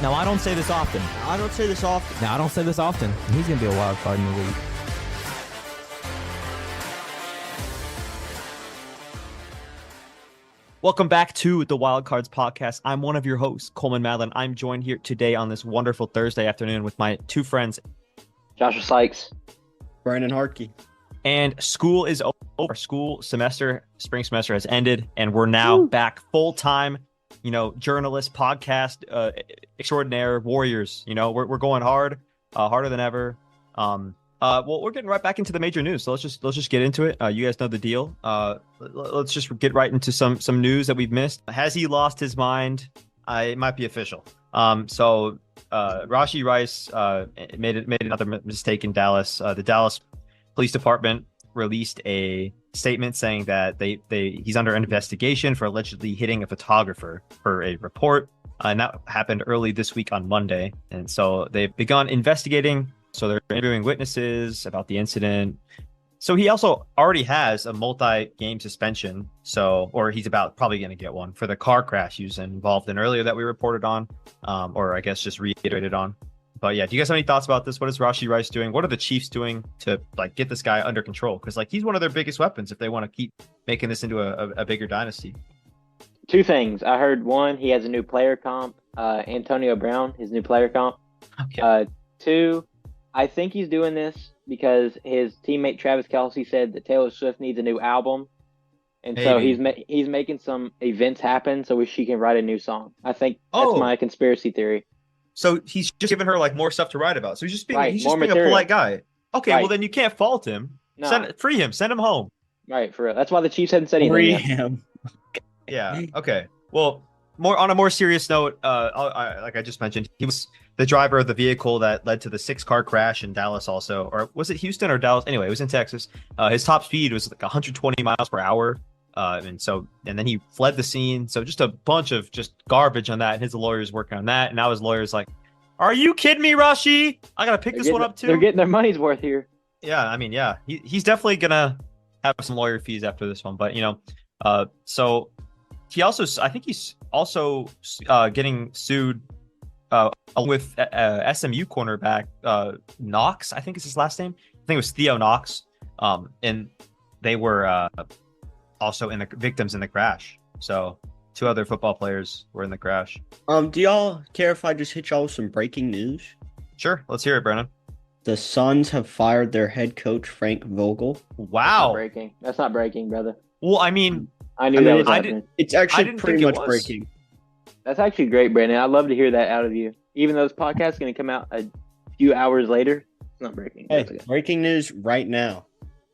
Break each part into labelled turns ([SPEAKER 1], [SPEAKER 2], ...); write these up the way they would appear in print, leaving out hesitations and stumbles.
[SPEAKER 1] Now, I don't say this often.
[SPEAKER 2] I don't say this often.
[SPEAKER 1] Now, I don't say this often. He's going to be a wild card in the league. Welcome back to the Wildcards Podcast. I'm one of your hosts, Coleman Madlin. I'm joined here today on this wonderful Thursday afternoon with my two friends,
[SPEAKER 3] Joshua Sykes,
[SPEAKER 2] Brandon Hartke.
[SPEAKER 1] And school is over. Our spring semester has ended, and we're now back full-time, journalist, podcast, extraordinaire warriors. We're going hard, harder than ever. Well, we're getting right back into the major news, so let's just get into it. You guys know the deal. Let's just get right into some news that we've missed. Has he lost his mind? It might be official. So Rashee Rice made another mistake in Dallas. The Dallas Police Department released a statement saying that he's under investigation for allegedly hitting a photographer per a report, and that happened early this week on Monday. And so they've begun investigating. So they're interviewing witnesses about the incident. So he also already has a multi-game suspension. Or he's probably going to get one for the car crash he was involved in earlier that we reported on, or I guess just reiterated on. But yeah, do you guys have any thoughts about this? What is Rashee Rice doing? What are the Chiefs doing to get this guy under control? Because he's one of their biggest weapons if they want to keep making this into a bigger dynasty.
[SPEAKER 3] Two things. I heard one, he has a new player comp, Antonio Brown, his new player comp.
[SPEAKER 1] Okay.
[SPEAKER 3] Two, I think he's doing this because his teammate Travis Kelce said that Taylor Swift needs a new album. And so he's making some events happen so she can write a new song. I think that's my conspiracy theory.
[SPEAKER 1] So he's just giving her more stuff to write about. So he's just being a polite guy. Okay, well then you can't fault him. No. Free him. Send him home.
[SPEAKER 3] Right, for real. That's why the Chiefs hadn't said anything.
[SPEAKER 2] Free him.
[SPEAKER 1] Yeah. Okay. Well, on a more serious note, like I just mentioned, he was the driver of the vehicle that led to the 6-car crash in Dallas. Also, or was it Houston or Dallas? Anyway, it was in Texas. His top speed was 120 miles per hour. And then he fled the scene. So just a bunch of just garbage on that. And his lawyer's working on that. And now his lawyer's like, "Are you kidding me, Rashee? I got to pick this one up too."
[SPEAKER 3] They're getting their money's worth here.
[SPEAKER 1] Yeah. I mean, yeah, he's definitely going to have some lawyer fees after this one. But, so I think he's also getting sued with SMU cornerback Knox. I think is his last name. I think it was Theo Knox. And they were also victims in the crash. So 2 other football players were in the crash.
[SPEAKER 2] Do y'all care if I just hit y'all with some breaking news?
[SPEAKER 1] Sure, let's hear it, Brennan.
[SPEAKER 2] The Suns have fired their head coach Frank Vogel.
[SPEAKER 1] Wow,
[SPEAKER 3] That's not breaking, brother.
[SPEAKER 1] Well, I mean,
[SPEAKER 3] that was happening.
[SPEAKER 2] It's actually pretty much breaking.
[SPEAKER 3] That's actually great, Brandon. I'd love to hear that out of you. Even though this podcast is going to come out a few hours later, it's not breaking.
[SPEAKER 2] Hey, breaking news right now.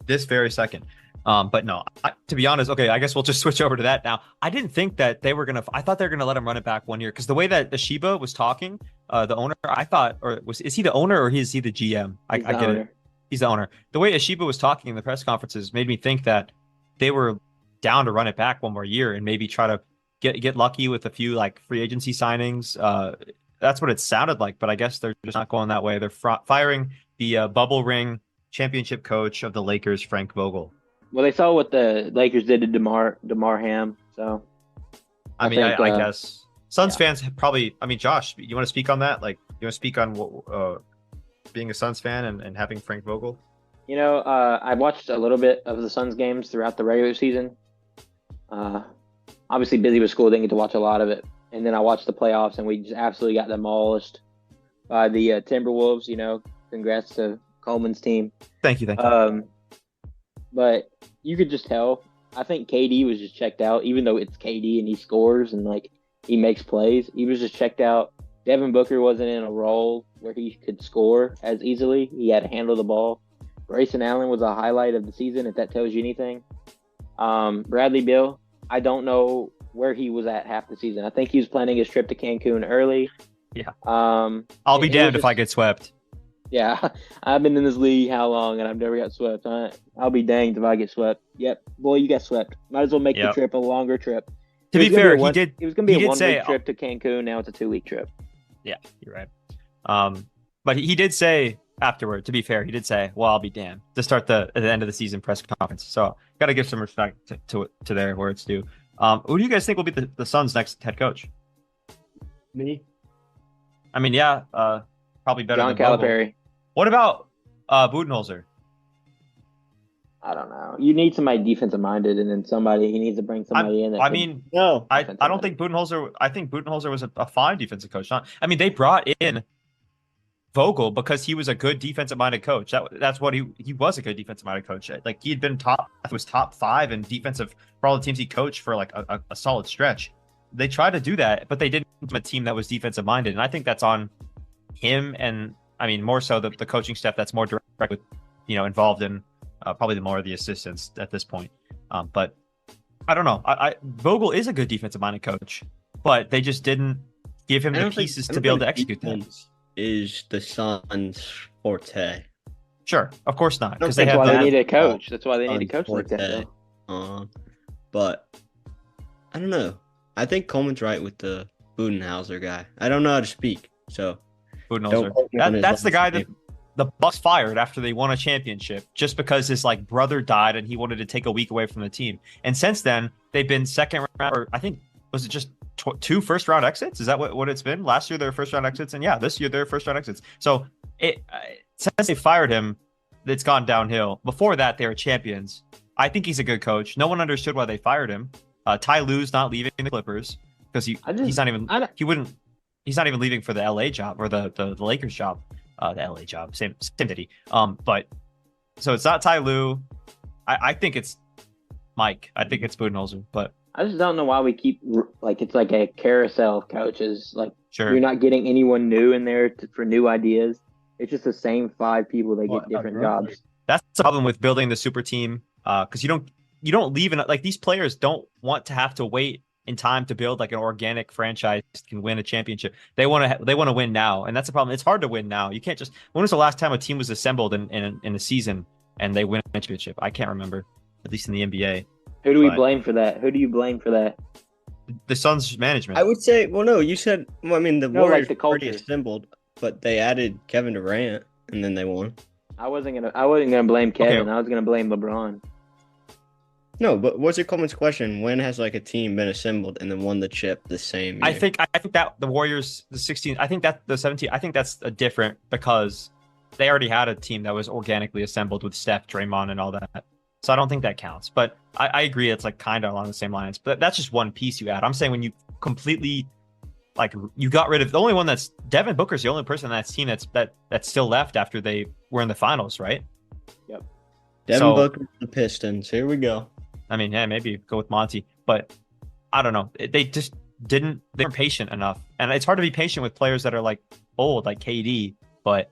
[SPEAKER 1] This very second. But no, to be honest, okay, I guess we'll just switch over to that now. I didn't think that they were I thought they were going to let him run it back 1 year, because the way that Ashiba was talking, the owner, I thought, is he the owner or is he the GM? I get it. He's the owner. The way Ashiba was talking in the press conferences made me think that they were down to run it back 1 more year and maybe try to get lucky with a few free agency signings. That's what it sounded like, but I guess they're just not going that way. They're firing the bubble ring championship coach of the Lakers, Frank Vogel.
[SPEAKER 3] Well, they saw what the Lakers did to DeMar Ham, so
[SPEAKER 1] I guess Suns fans probably. I mean, Josh, you want to speak on that? You want to speak on what, being a Suns fan and having Frank Vogel?
[SPEAKER 3] I watched a little bit of the Suns games throughout the regular season. Obviously busy with school, didn't get to watch a lot of it, and then I watched the playoffs, and we just absolutely got demolished by the Timberwolves. Congrats to Coleman's team.
[SPEAKER 1] Thank you.
[SPEAKER 3] But you could just tell. I think KD was just checked out, even though it's KD and he scores and he makes plays. He was just checked out. Devin Booker wasn't in a role where he could score as easily. He had to handle the ball. Grayson Allen was a highlight of the season, if that tells you anything. Bradley Beal, I don't know where he was at half the season. I think he was planning his trip to Cancun early.
[SPEAKER 1] Yeah. I'll be damned if I get swept.
[SPEAKER 3] Yeah, I've been in this league how long, and I've never got swept. I'll be danged if I get swept. Yep, boy, you got swept. Might as well make the trip a longer trip.
[SPEAKER 1] To be fair, he did.
[SPEAKER 3] It was going to be a 1 week trip to Cancun. Now it's a 2 week trip.
[SPEAKER 1] Yeah, you're right. But he did say afterward. To be fair, he did say, "Well, I'll be damned," to start at the end of the season press conference. So got to give some respect to there where it's due. Who do you guys think will be the Suns' next head coach?
[SPEAKER 2] Me.
[SPEAKER 1] I mean, yeah, probably better
[SPEAKER 3] John
[SPEAKER 1] than Vogel.
[SPEAKER 3] Calipari.
[SPEAKER 1] What about Budenholzer?
[SPEAKER 3] I don't know. You need somebody defensive minded, and then he needs to bring somebody in.
[SPEAKER 1] I mean,
[SPEAKER 2] No.
[SPEAKER 1] I don't think Budenholzer. I think Budenholzer was a fine defensive coach. I mean, they brought in Vogel because he was a good defensive minded coach. That's what he was, a good defensive minded coach. Like he had been top 5 in defensive for all the teams he coached for like a solid stretch. They tried to do that, but they didn't have a team that was defensive minded, and I think that's on him. And I mean, more so the coaching staff that's more direct with, involved in probably more of the assistants at this point. But I don't know. Vogel is a good defensive minded coach, but they just didn't give him the pieces to be able to execute that.
[SPEAKER 2] Is the Suns' forte?
[SPEAKER 1] Sure, of course not, because
[SPEAKER 3] that's why they need a coach. That's why they need a coach like that.
[SPEAKER 2] But I don't know. I think Coleman's right with the Budenholzer guy. I don't know how to speak, so
[SPEAKER 1] Budenholzer. That's the guy that the Bucks fired after they won a championship, just because his like brother died and he wanted to take a week away from the team. And since then, they've been second round, or I think was it just 2 first round exits? Is that what it's been? Last year their first round exits, and yeah, this year their first round exits. So since they fired him, it's gone downhill. Before that, they were champions. I think he's a good coach. No one understood why they fired him. Ty Lue's not leaving the Clippers because he's not even leaving for the LA job or the Lakers job. The LA job, same city. But so it's not Ty Lue. I think it's Mike. I think it's Budenholzer, but
[SPEAKER 3] I just don't know why we keep it's like a carousel of coaches. Like,
[SPEAKER 1] sure,
[SPEAKER 3] you're not getting anyone new in there for new ideas. It's just the same 5 people that get different jobs.
[SPEAKER 1] That's the problem with building the super team, because you don't leave in, like, these players don't want to have to wait in time to build like an organic franchise that can win a championship. They want to win now, and that's the problem. It's hard to win now. You can't just. When was the last time a team was assembled in a season and they win a championship? I can't remember, at least in the NBA.
[SPEAKER 3] Who do we blame for that? Who do you blame for that?
[SPEAKER 1] The Suns management.
[SPEAKER 2] I would say, well, no, you said, I mean, the Warriors
[SPEAKER 3] the
[SPEAKER 2] already assembled, but they added Kevin Durant, and then they won.
[SPEAKER 3] I wasn't gonna blame Kevin. Okay. I was gonna blame LeBron.
[SPEAKER 2] No, but what's your Coleman's question? When has like a team been assembled and then won the chip the same year?
[SPEAKER 1] I think that the Warriors, the 16, I think that the 17, I think that's a different, because they already had a team that was organically assembled with Steph, Draymond, and all that. So I don't think that counts. But I agree, it's like kind of along the same lines. But that's just one piece you add. I'm saying when you completely, like, you got rid of the only one that's Devin Booker's the only person on that team that's still left after they were in the finals, right?
[SPEAKER 3] Yep.
[SPEAKER 2] Devin Booker, the Pistons. Here we go.
[SPEAKER 1] I mean, yeah, maybe go with Monty, but I don't know. They just they weren't patient enough. And it's hard to be patient with players that are like old, like KD, but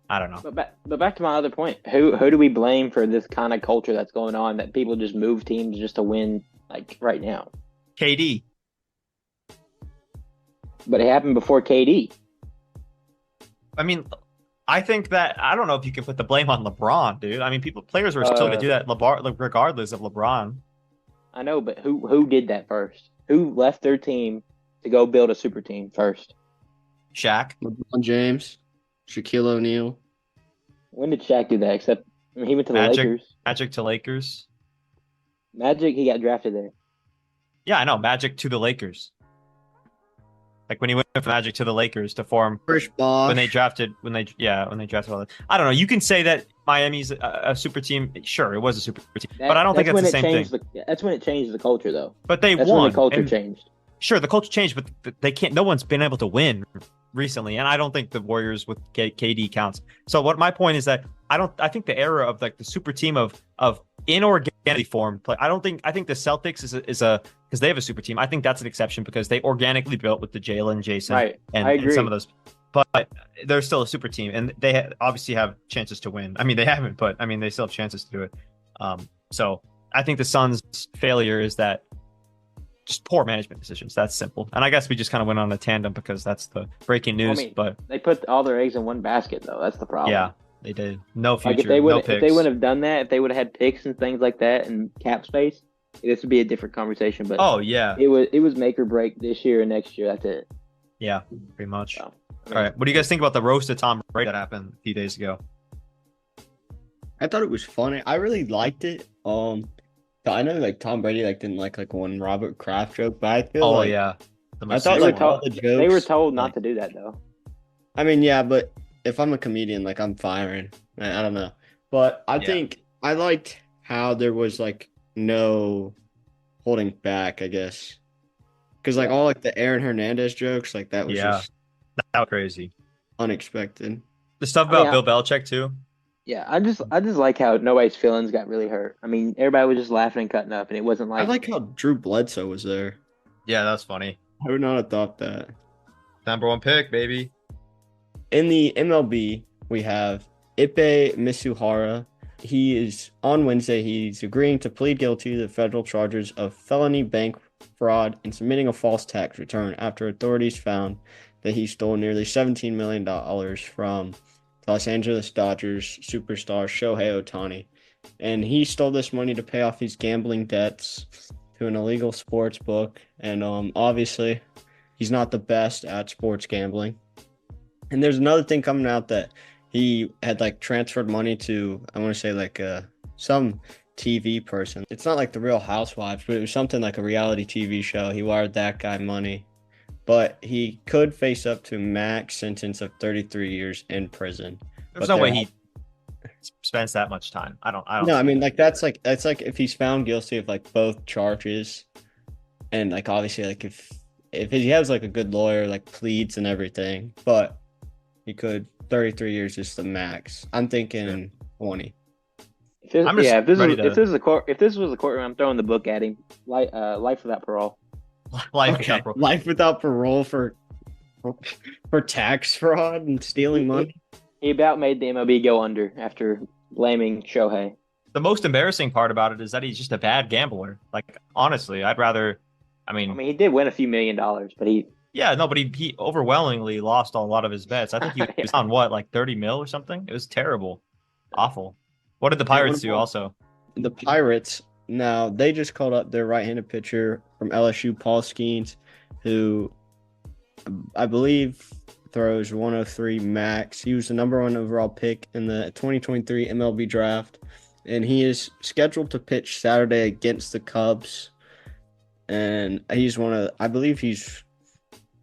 [SPEAKER 1] I don't know.
[SPEAKER 3] But back to my other point, who do we blame for this kind of culture that's going on, that people just move teams just to win, like, right now?
[SPEAKER 1] KD.
[SPEAKER 3] But it happened before KD.
[SPEAKER 1] I mean, I think that, I don't know if you can put the blame on LeBron, dude. I mean, players were still going to do that regardless of LeBron.
[SPEAKER 3] I know, but who did that first? Who left their team to go build a super team first?
[SPEAKER 1] Shaq.
[SPEAKER 2] LeBron James. Shaquille O'Neal.
[SPEAKER 3] When did Shaq do that? Except, I mean, he went to the Lakers.
[SPEAKER 1] Magic to Lakers.
[SPEAKER 3] Magic, he got drafted there.
[SPEAKER 1] Yeah, I know. Magic to the Lakers. Like when he went from Magic to the Lakers to form when they drafted all that. I don't know. You can say that Miami's a super team. Sure, it was a super team, but I don't think it's the same thing.
[SPEAKER 3] That's when it changed the culture, though.
[SPEAKER 1] But that's
[SPEAKER 3] won. When the culture changed.
[SPEAKER 1] Sure, the culture changed, but they can't. No one's been able to win recently, and I don't think the Warriors with KD counts. So what my point is that I think the era of like the super team of inorganically formed play. I think the Celtics is a because they have a super team. I think that's an exception because they organically built with the Jalen, Jason,
[SPEAKER 3] right.
[SPEAKER 1] and some of those. But they're still a super team, and they obviously have chances to win. I mean, they haven't, but I mean, they still have chances to do it. So I think the Suns' failure is that just poor management decisions. That's simple. And I guess we just kind of went on a tandem because that's the breaking news.
[SPEAKER 3] I mean,
[SPEAKER 1] but
[SPEAKER 3] they put all their eggs in one basket, though. That's the problem.
[SPEAKER 1] Yeah, they did. No future.
[SPEAKER 3] Like if
[SPEAKER 1] they
[SPEAKER 3] wouldn't have done that, if they would have had picks and things like that and cap space, this would be a different conversation. But it was make or break this year and next year. That's it.
[SPEAKER 1] Yeah, pretty much. So, all right. What do you guys think about the roast of Tom Brady that happened a few days ago?
[SPEAKER 2] I thought it was funny. I really liked it. I know like Tom Brady didn't like one Robert Kraft joke, but I feel
[SPEAKER 1] yeah.
[SPEAKER 2] I thought
[SPEAKER 3] they were told not to do that though.
[SPEAKER 2] I mean, yeah, but if I'm a comedian, like I'm firing. I don't know. But I think I liked how there was like no holding back, I guess. Because like all like the Aaron Hernandez jokes, like that was just
[SPEAKER 1] that was crazy.
[SPEAKER 2] unexpected.
[SPEAKER 1] The stuff about Bill Belichick too.
[SPEAKER 3] Yeah, I just like how nobody's feelings got really hurt. I mean, everybody was just laughing and cutting up, and it wasn't like
[SPEAKER 2] I like how Drew Bledsoe was there.
[SPEAKER 1] Yeah, that's funny.
[SPEAKER 2] I would not have thought that.
[SPEAKER 1] Number 1 pick, baby.
[SPEAKER 2] In the MLB, we have Ippei Misuhara. He is on Wednesday. He's agreeing to plead guilty to the federal charges of felony bank fraud and submitting a false tax return after authorities found that he stole nearly $17 million from Los Angeles Dodgers superstar Shohei Ohtani. And he stole this money to pay off his gambling debts to an illegal sports book. And obviously, he's not the best at sports gambling. And there's another thing coming out that he had like transferred money to, I want to say like some TV person. It's not like the Real Housewives, but it was something like a reality TV show. He wired that guy money. But he could face up to a max sentence of 33 years in prison.
[SPEAKER 1] There's no way he spends that much time. I don't.
[SPEAKER 2] No, I mean like that's like if he's found guilty of like both charges, and like obviously like if he has like a good lawyer, like pleads and everything, but he could 33 years is the max. I'm thinking 20.
[SPEAKER 3] If this was a courtroom, I'm throwing the book at him. Life without parole.
[SPEAKER 2] Life without parole for tax fraud and stealing money.
[SPEAKER 3] He about made the MLB go under after blaming Shohei.
[SPEAKER 1] The most embarrassing part about it is that he's just a bad gambler. Like, honestly, I'd rather. I mean,
[SPEAKER 3] he did win a few $1 million, but he.
[SPEAKER 1] Yeah, no, but he overwhelmingly lost a lot of his bets. I think he was on what, like 30 mil or something? It was terrible. Awful. What did the Pirates do also?
[SPEAKER 2] The Pirates, now, they just called up their right-handed pitcher from LSU, Paul Skeens, who I believe throws 103 max. He was the number 1 overall pick in the 2023 MLB draft, and he is scheduled to pitch Saturday against the Cubs. And he's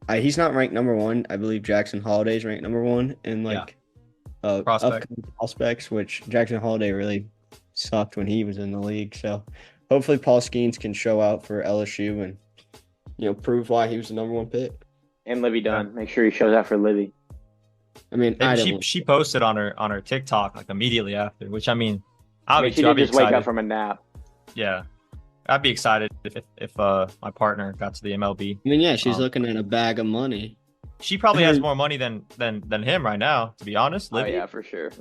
[SPEAKER 2] he's not ranked number 1. I believe Jackson Holliday's ranked number 1 in prospects, which Jackson Holliday really sucked when he was in the league. So hopefully Paul Skeens can show out for LSU and prove why he was the number 1 pick.
[SPEAKER 3] And Libby Dunn, make sure he shows out for Libby.
[SPEAKER 2] I mean,
[SPEAKER 1] she posted on her TikTok like immediately after, which I mean,
[SPEAKER 3] she did just wake up from a nap.
[SPEAKER 1] Yeah, I'd be excited if my partner got to the MLB.
[SPEAKER 2] I mean, yeah, she's looking at a bag of money.
[SPEAKER 1] She probably has more money than him right now, to be honest. Libby.
[SPEAKER 3] Oh yeah, for sure.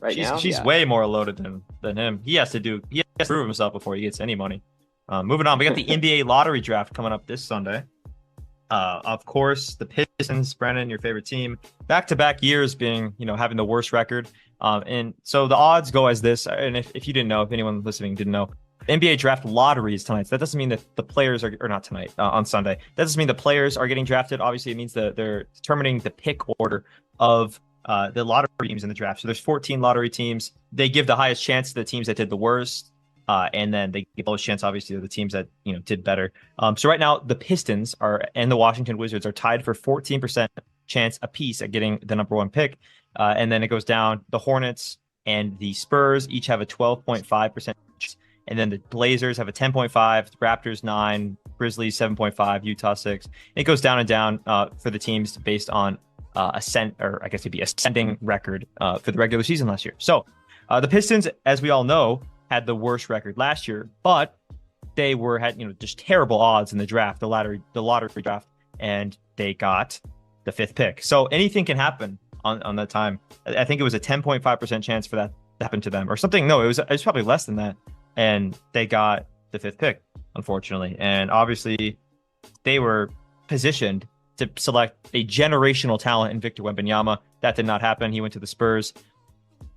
[SPEAKER 1] She's way more loaded than him. He has to prove himself before he gets any money. Moving on, we got the NBA lottery draft coming up this Sunday. Of course, the Pistons, Brennan, your favorite team, back-to-back years being, having the worst record. And so the odds go as this. And if you didn't know, if anyone listening didn't know, NBA draft lottery is tonight. So that doesn't mean that the players are not tonight, on Sunday. That doesn't mean the players are getting drafted. Obviously, it means that they're determining the pick order of the lottery teams in the draft. So there's 14 lottery teams. They give the highest chance to the teams that did the worst. And then they give the lowest chance, obviously, to the teams that did better. So right now, the Pistons and the Washington Wizards are tied for 14% chance apiece at getting the number 1 pick. And then it goes down. The Hornets and the Spurs each have a 12.5%. And then the Blazers have a 10.5, the Raptors 9, Grizzlies 7.5, Utah 6. It goes down and down for the teams based on ascending record for the regular season last year. So the Pistons, as we all know, had the worst record last year, but they had just terrible odds in the draft, the lottery draft, and they got the 5th pick. So anything can happen on that time. I think it was a 10.5% chance for that to happen to them or something. No, it was probably less than that. And they got the 5th pick, unfortunately. And obviously, they were positioned to select a generational talent in Victor Wembanyama. That did not happen. He went to the Spurs.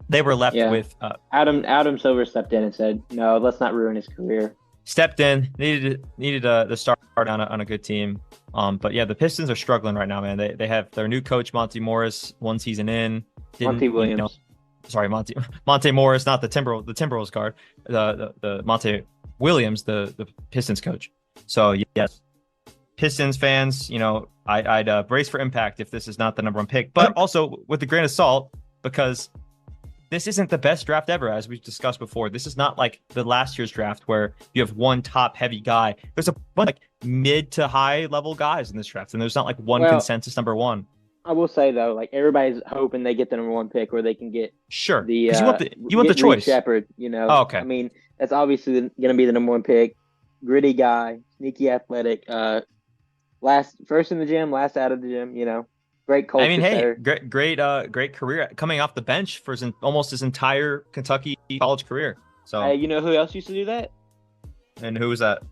[SPEAKER 1] They were left with
[SPEAKER 3] Adam Silver stepped in and said, "No, let's not ruin his career."
[SPEAKER 1] Stepped in, needed the start on a good team. But yeah, the Pistons are struggling right now, man. They have their new coach Monty Morris, 1 season in.
[SPEAKER 3] Monty Williams.
[SPEAKER 1] Monte Morris, not the Timberwolves guard, the Monte Williams, the Pistons coach. So yes, Pistons fans, I'd brace for impact if this is not the number one pick, but also with a grain of salt, because this isn't the best draft ever, as we've discussed before. This is not like the last year's draft where you have one top heavy guy. There's a bunch of mid to high level guys in this draft, and there's not like one consensus number one.
[SPEAKER 3] I will say though, like everybody's hoping they get the number one pick, or they can get
[SPEAKER 1] sure
[SPEAKER 3] the
[SPEAKER 1] you want the choice.
[SPEAKER 3] Shepard,
[SPEAKER 1] Oh, okay.
[SPEAKER 3] I mean, that's obviously going to be the number one pick. Gritty guy, sneaky athletic, first in the gym, last out of the gym. Great culture.
[SPEAKER 1] I mean, hey, great career coming off the bench for almost his entire Kentucky college career. So,
[SPEAKER 3] hey, you know who else used to do that?
[SPEAKER 1] And who was that?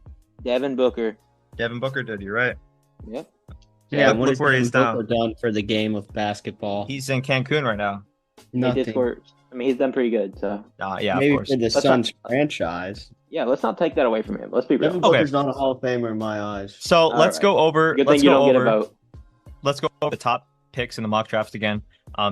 [SPEAKER 3] Devin Booker.
[SPEAKER 1] Devin Booker did. You're right.
[SPEAKER 3] Yep.
[SPEAKER 2] Yeah, what
[SPEAKER 1] look
[SPEAKER 2] has
[SPEAKER 1] where
[SPEAKER 2] Devin
[SPEAKER 1] he's
[SPEAKER 2] Booker
[SPEAKER 1] down.
[SPEAKER 2] done for the game of basketball?
[SPEAKER 1] He's in Cancun right now.
[SPEAKER 2] Nothing.
[SPEAKER 3] He's done pretty good. So
[SPEAKER 1] yeah,
[SPEAKER 2] maybe
[SPEAKER 1] of course.
[SPEAKER 2] for the Suns franchise.
[SPEAKER 3] Yeah, let's not take that away from him. Let's be real.
[SPEAKER 2] Devin Booker's not a Hall of Famer in my eyes.
[SPEAKER 1] So let's go over.
[SPEAKER 3] Good thing you don't get a vote.
[SPEAKER 1] Let's go over the top picks in the mock drafts again.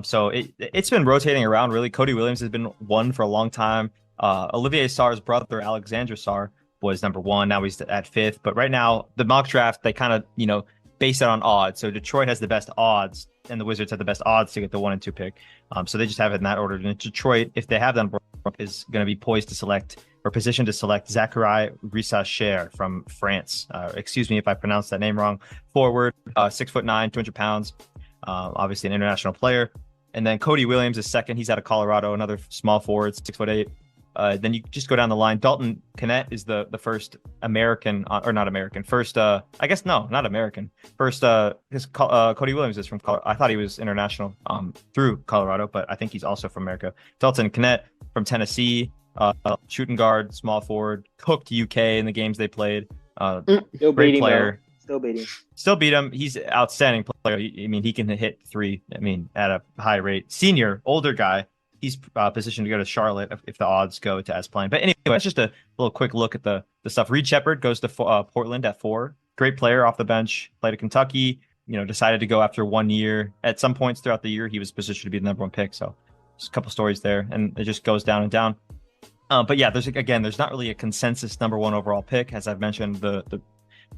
[SPEAKER 1] So it's been rotating around really. Cody Williams has been one for a long time. Olivier Sarr's brother, Alexandre Sarr, was number one. Now he's at fifth. But right now, the mock draft, they kind of, base it on odds. So Detroit has the best odds, and the Wizards have the best odds to get the 1 and 2 pick. So they just have it in that order. And Detroit, if they have them, is going to be poised to select or positioned to select Zachary Rissacher from France. Excuse me if I pronounced that name wrong. Forward, 6'9", 200 pounds. Obviously an international player. And then Cody Williams is second. He's out of Colorado, another small forward, 6'8". Then you just go down the line. Dalton Knecht is the first American, or not American. First, I guess no, not American. First, Cody Williams is from Colorado. I thought he was international through Colorado, but I think he's also from America. Dalton Knecht from Tennessee, shooting guard, small forward, cooked UK in the games they played. Great player. Still beat him. He's an outstanding player. I mean, he can hit three. I mean, at a high rate. Senior, older guy. He's positioned to go to Charlotte if the odds go to as planned. But anyway, that's just a little quick look at the stuff. Reed Sheppard goes to Portland at 4. Great player off the bench. Played at Kentucky. Decided to go after 1 year. At some points throughout the year, he was positioned to be the number one pick. So just a couple stories there, and it just goes down and down. But yeah, there's not really a consensus number one overall pick. As I've mentioned, the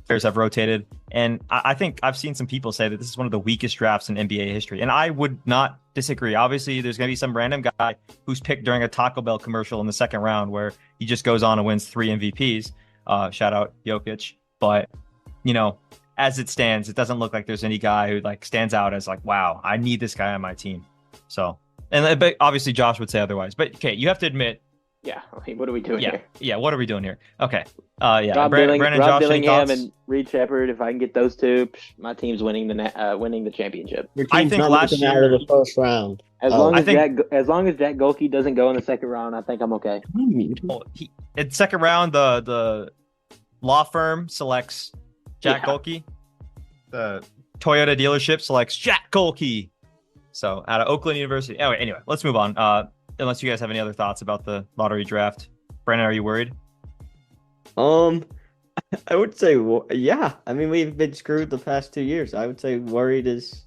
[SPEAKER 1] players have rotated, and I think I've seen some people say that this is one of the weakest drafts in NBA history, and I would not disagree. Obviously, there's going to be some random guy who's picked during a Taco Bell commercial in the second round where he just goes on and wins 3 MVPs. Shout out Jokic. But as it stands, it doesn't look like there's any guy who stands out as wow, I need this guy on my team. So, but obviously Josh would say otherwise. But okay, you have to admit.
[SPEAKER 3] Yeah, what are we doing here?
[SPEAKER 1] Yeah, what are we doing here? Okay. Yeah,
[SPEAKER 3] Rob
[SPEAKER 1] Brandon, Josh,
[SPEAKER 3] Dillingham and Reed Sheppard. If I can get those two, my team's winning the championship.
[SPEAKER 1] I think last year
[SPEAKER 2] out of the first round.
[SPEAKER 3] As long as Jack Golke doesn't go in the second round, I think I'm okay.
[SPEAKER 1] In second round, the law firm selects Jack Golke. The Toyota dealership selects Jack Golke. So out of Oakland University. Anyway, let's move on. Unless you guys have any other thoughts about the lottery draft. Brandon, are you worried?
[SPEAKER 2] I would say, yeah. I mean, we've been screwed the past 2 years. I would say worried is,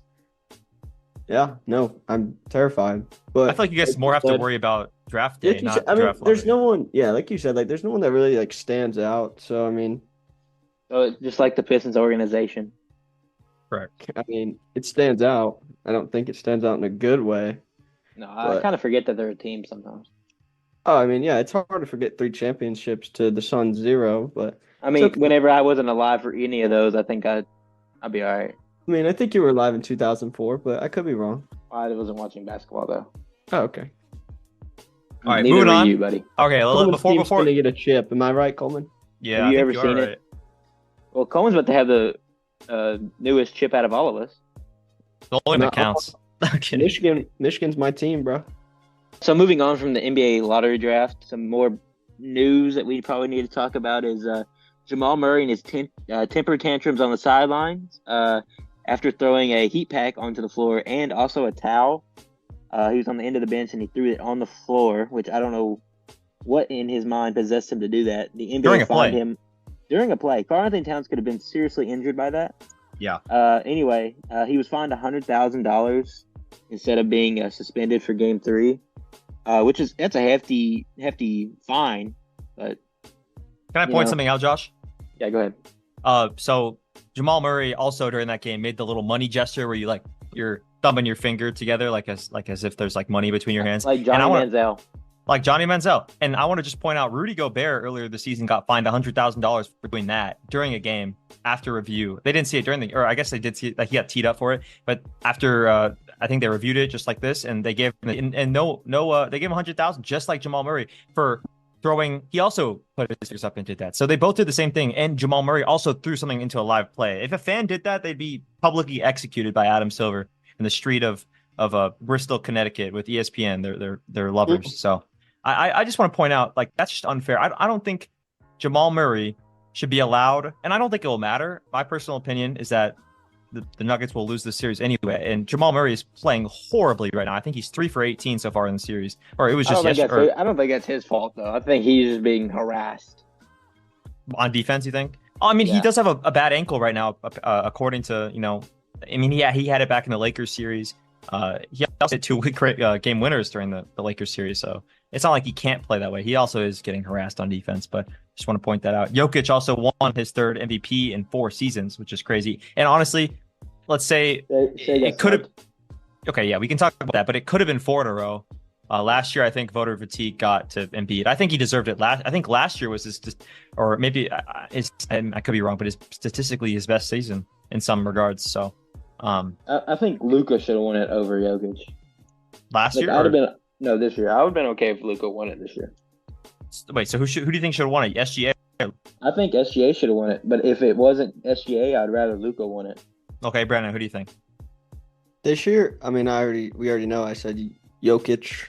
[SPEAKER 2] yeah, no, I'm terrified. But
[SPEAKER 1] I feel like you guys more have to worry about draft day, not draft lottery.
[SPEAKER 2] There's no one, like you said, there's no one that really stands out. So, I mean.
[SPEAKER 3] So it's just like the Pistons organization.
[SPEAKER 1] Correct.
[SPEAKER 2] I mean, it stands out. I don't think it stands out in a good way.
[SPEAKER 3] No, I kind of forget that they're a team sometimes.
[SPEAKER 2] Oh, I mean, yeah, it's hard to forget 3 championships to the Suns 0, but
[SPEAKER 3] I mean, whenever I wasn't alive for any of those, I think I'd be all right.
[SPEAKER 2] I mean, I think you were alive in 2004, but I could be wrong.
[SPEAKER 3] I wasn't watching basketball though.
[SPEAKER 2] Oh, okay.
[SPEAKER 1] All right,
[SPEAKER 3] Neither
[SPEAKER 1] moving on.
[SPEAKER 3] You, buddy.
[SPEAKER 1] Okay, before
[SPEAKER 2] gonna get a chip. Am I right, Coleman?
[SPEAKER 1] Yeah.
[SPEAKER 3] Have you ever seen it? Well, Coleman's about to have the newest chip out of all of us.
[SPEAKER 1] The only that counts.
[SPEAKER 2] Michigan's my team, bro.
[SPEAKER 3] So moving on from the NBA lottery draft, some more news that we probably need to talk about is Jamal Murray and his temper tantrums on the sidelines after throwing a heat pack onto the floor and also a towel. He was on the end of the bench and he threw it on the floor, which I don't know what in his mind possessed him to do that. The NBA fined him during a play. Karl-Anthony Towns could have been seriously injured by that.
[SPEAKER 1] Yeah.
[SPEAKER 3] Anyway, he was fined $100,000 instead of being suspended for Game 3, that's a hefty fine. But
[SPEAKER 1] can I point something out, Josh?
[SPEAKER 3] Yeah, go ahead.
[SPEAKER 1] So Jamal Murray also during that game made the little money gesture where you're thumbing your finger together as if there's like money between your hands.
[SPEAKER 3] Like Johnny Manziel.
[SPEAKER 1] Like Johnny Manziel. And I want to just point out Rudy Gobert earlier this season got fined $100,000 for doing that during a game after review. They didn't see it or I guess they did see it, like he got teed up for it. But after I think they reviewed it just like this, and they gave him they gave him $100,000 just like Jamal Murray for throwing. He also put his fingers up and did that. So they both did the same thing. And Jamal Murray also threw something into a live play. If a fan did that, they'd be publicly executed by Adam Silver in the street of Bristol, Connecticut with ESPN. They're lovers. So I just want to point out, like, that's just unfair. I don't think Jamal Murray should be allowed, and I don't think it will matter. My personal opinion is that the Nuggets will lose this series anyway. And Jamal Murray is playing horribly right now. I think he's 3 for 18 so far in the series. Or it was just yesterday.
[SPEAKER 3] I don't think that's his fault, though. I think he's just being harassed.
[SPEAKER 1] On defense, you think? I mean, he does have a bad ankle right now, according to, I mean, he had it back in the Lakers series. He also had 2 game winners during the Lakers series, so it's not like he can't play that way. He also is getting harassed on defense, but just want to point that out. Jokic also won his 3rd MVP in 4 seasons, which is crazy. And honestly, let's say it could have. Okay, yeah, we can talk about that, but it could have been 4 in a row. Last year, I think voter fatigue got to Embiid. I think he deserved it. I think last year was or maybe I could be wrong, but statistically his best season in some regards. So.
[SPEAKER 3] I think Luka should have won it over Jokic.
[SPEAKER 1] Last year?
[SPEAKER 3] This year. I would have been okay if Luka won it this year.
[SPEAKER 1] Wait, so who do you think should have won it? SGA?
[SPEAKER 3] I think SGA should have won it, but if it wasn't SGA, I'd rather Luka won it.
[SPEAKER 1] Okay, Brandon, who do you think?
[SPEAKER 2] This year, I mean, we already know. I said Jokic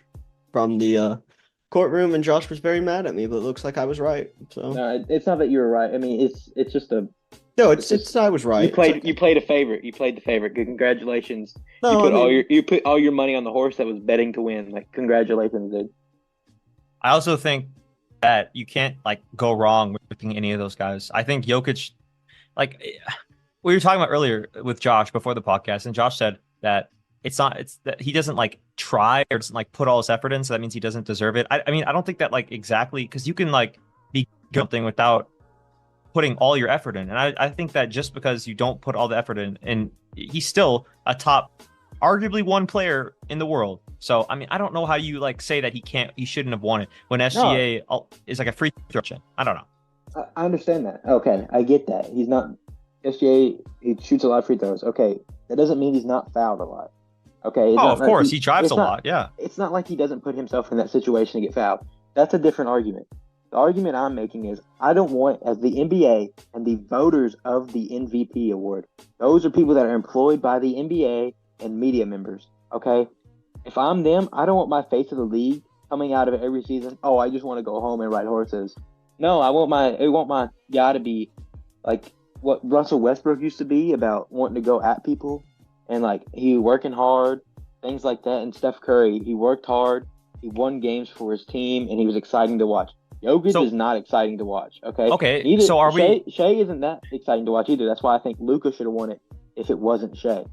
[SPEAKER 2] from the courtroom, and Josh was very mad at me, but it looks like I was right. So
[SPEAKER 3] no, it's not that you were right. I mean, it's just a.
[SPEAKER 2] No, it's I was right.
[SPEAKER 3] You played a favorite. You played the favorite. Good, congratulations. No, you put all your money on the horse that was betting to win. Like, congratulations, dude.
[SPEAKER 1] I also think that you can't go wrong with picking any of those guys. I think Jokic, we were talking about earlier with Josh before the podcast, and Josh said that it's that he doesn't try or doesn't put all his effort in, so that means he doesn't deserve it. I mean, I don't think that exactly, because you can be something without putting all your effort in. And I think that just because you don't put all the effort in, and he's still a top, arguably one player in the world. So, I mean, I don't know how you say that he shouldn't have won it when SGA is a free throw. I don't know.
[SPEAKER 3] I understand that. Okay, I get that. He's not SGA. He shoots a lot of free throws. Okay, that doesn't mean he's not fouled a lot. Okay.
[SPEAKER 1] Of course, he drives a lot. Yeah.
[SPEAKER 3] It's not like he doesn't put himself in that situation to get fouled. That's a different argument. The argument I'm making is I don't want, as the NBA and the voters of the MVP award, those are people that are employed by the NBA and media members. Okay. If I'm them, I don't want my face of the league coming out of it every season. Oh, I just want to go home and ride horses. No, I want my guy to be like what Russell Westbrook used to be, about wanting to go at people and he working hard, things like that. And Steph Curry, he worked hard, he won games for his team, and he was exciting to watch. Jokic is not exciting to watch. Okay.
[SPEAKER 1] So are
[SPEAKER 3] Shea isn't that exciting to watch either. That's why I think Luka should have won it if it wasn't Shea.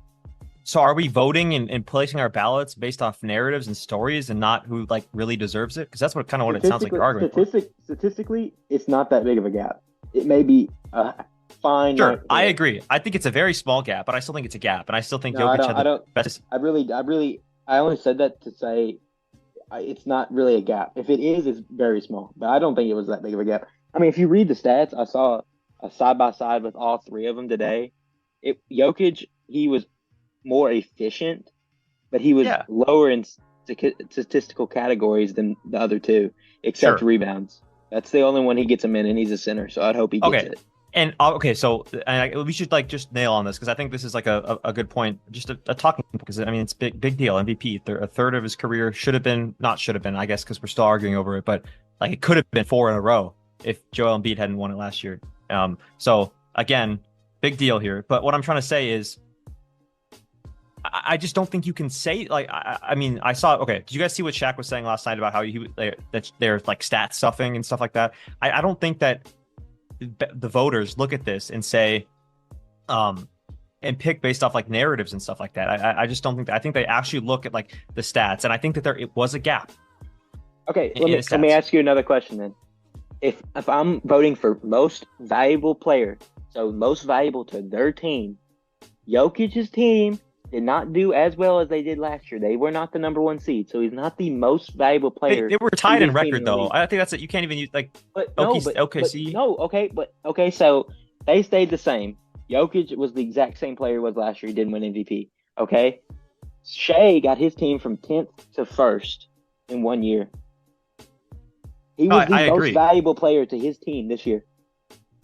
[SPEAKER 1] So are we voting and placing our ballots based off narratives and stories and not who really deserves it? Because that's what it sounds like you're arguing.
[SPEAKER 3] Statistically, it's not that big of a gap. It may be fine.
[SPEAKER 1] Sure, I agree. I think it's a very small gap, but I still think it's a gap, and I still think Jokic had the best.
[SPEAKER 3] I only said that to say it's not really a gap. If it is, it's very small. But I don't think it was that big of a gap. I mean, if you read the stats, I saw a side-by-side with all 3 of them today. Jokic, he was more efficient, but he was lower in statistical categories than the other 2, except rebounds. That's the only one he gets him in, and he's a center, so I'd hope he gets it.
[SPEAKER 1] And so we should just nail on this, because I think this is a good point, just a talking, because I mean it's big deal. MVP, a third of his career should have been, I guess, because we're still arguing over it, but it could have been 4 in a row if Joel Embiid hadn't won it last year. So again, big deal here. But what I'm trying to say is, I just don't think you can say I mean, I saw. Okay, did you guys see what Shaq was saying last night about how that they're stat stuffing and stuff like that? I don't think that the voters look at this and say, and pick based off narratives and stuff like that. I just don't think that. I think they actually look at the stats, and I think that it was a gap.
[SPEAKER 3] Okay, let me ask you another question then. If I'm voting for most valuable player So most valuable to their team. Jokic's team did not do as well as they did last year. They were not the number 1 seed, so he's not the most valuable player.
[SPEAKER 1] They were tied in
[SPEAKER 3] his team
[SPEAKER 1] record
[SPEAKER 3] in the
[SPEAKER 1] though.
[SPEAKER 3] league.
[SPEAKER 1] I think that's it. You can't even use like
[SPEAKER 3] But no,
[SPEAKER 1] OKC.
[SPEAKER 3] okay. So they stayed the same. Jokic was the exact same player he was last year. He didn't win MVP. Okay, Shea got his team from 10th to 1st in 1 year. He was the most
[SPEAKER 1] agree.
[SPEAKER 3] valuable player to his team this year.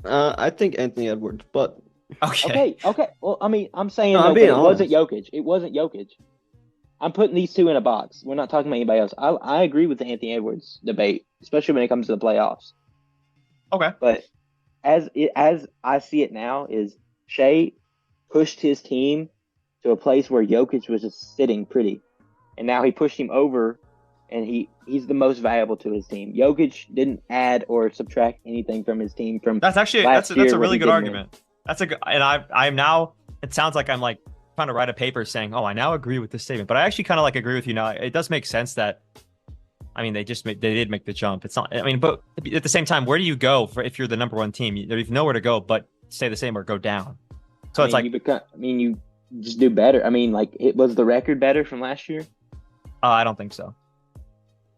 [SPEAKER 2] I think Anthony Edwards, but
[SPEAKER 1] Okay.
[SPEAKER 3] Okay. Well, I mean, I'm saying
[SPEAKER 2] I'm
[SPEAKER 3] though,
[SPEAKER 2] being
[SPEAKER 3] it wasn't
[SPEAKER 2] honest.
[SPEAKER 3] Jokic. It wasn't Jokic. I'm putting these two in a box. We're not talking about anybody else. I agree with the Anthony Edwards debate, especially when it comes to the playoffs.
[SPEAKER 1] Okay.
[SPEAKER 3] But as I see it now, is Shea pushed his team to a place where Jokic was just sitting pretty, and now he pushed him over, and he's the most valuable to his team. Jokic didn't add or subtract anything from his team. From
[SPEAKER 1] That's actually
[SPEAKER 3] last
[SPEAKER 1] that's
[SPEAKER 3] year
[SPEAKER 1] a
[SPEAKER 3] when
[SPEAKER 1] really
[SPEAKER 3] he
[SPEAKER 1] good
[SPEAKER 3] didn't
[SPEAKER 1] argument. That's a good, and I'm now. It sounds like I'm like trying to write a paper saying, "Oh, I now agree with this statement," but I actually kind of like agree with you now. It does make sense that. I mean, they did make the jump. It's not. I mean, but at the same time, where do you go if you're the number 1 team? There's nowhere to go but stay the same or go down. So it's like,
[SPEAKER 3] you just do better. I mean, like, it was the record better from last year.
[SPEAKER 1] I don't think so.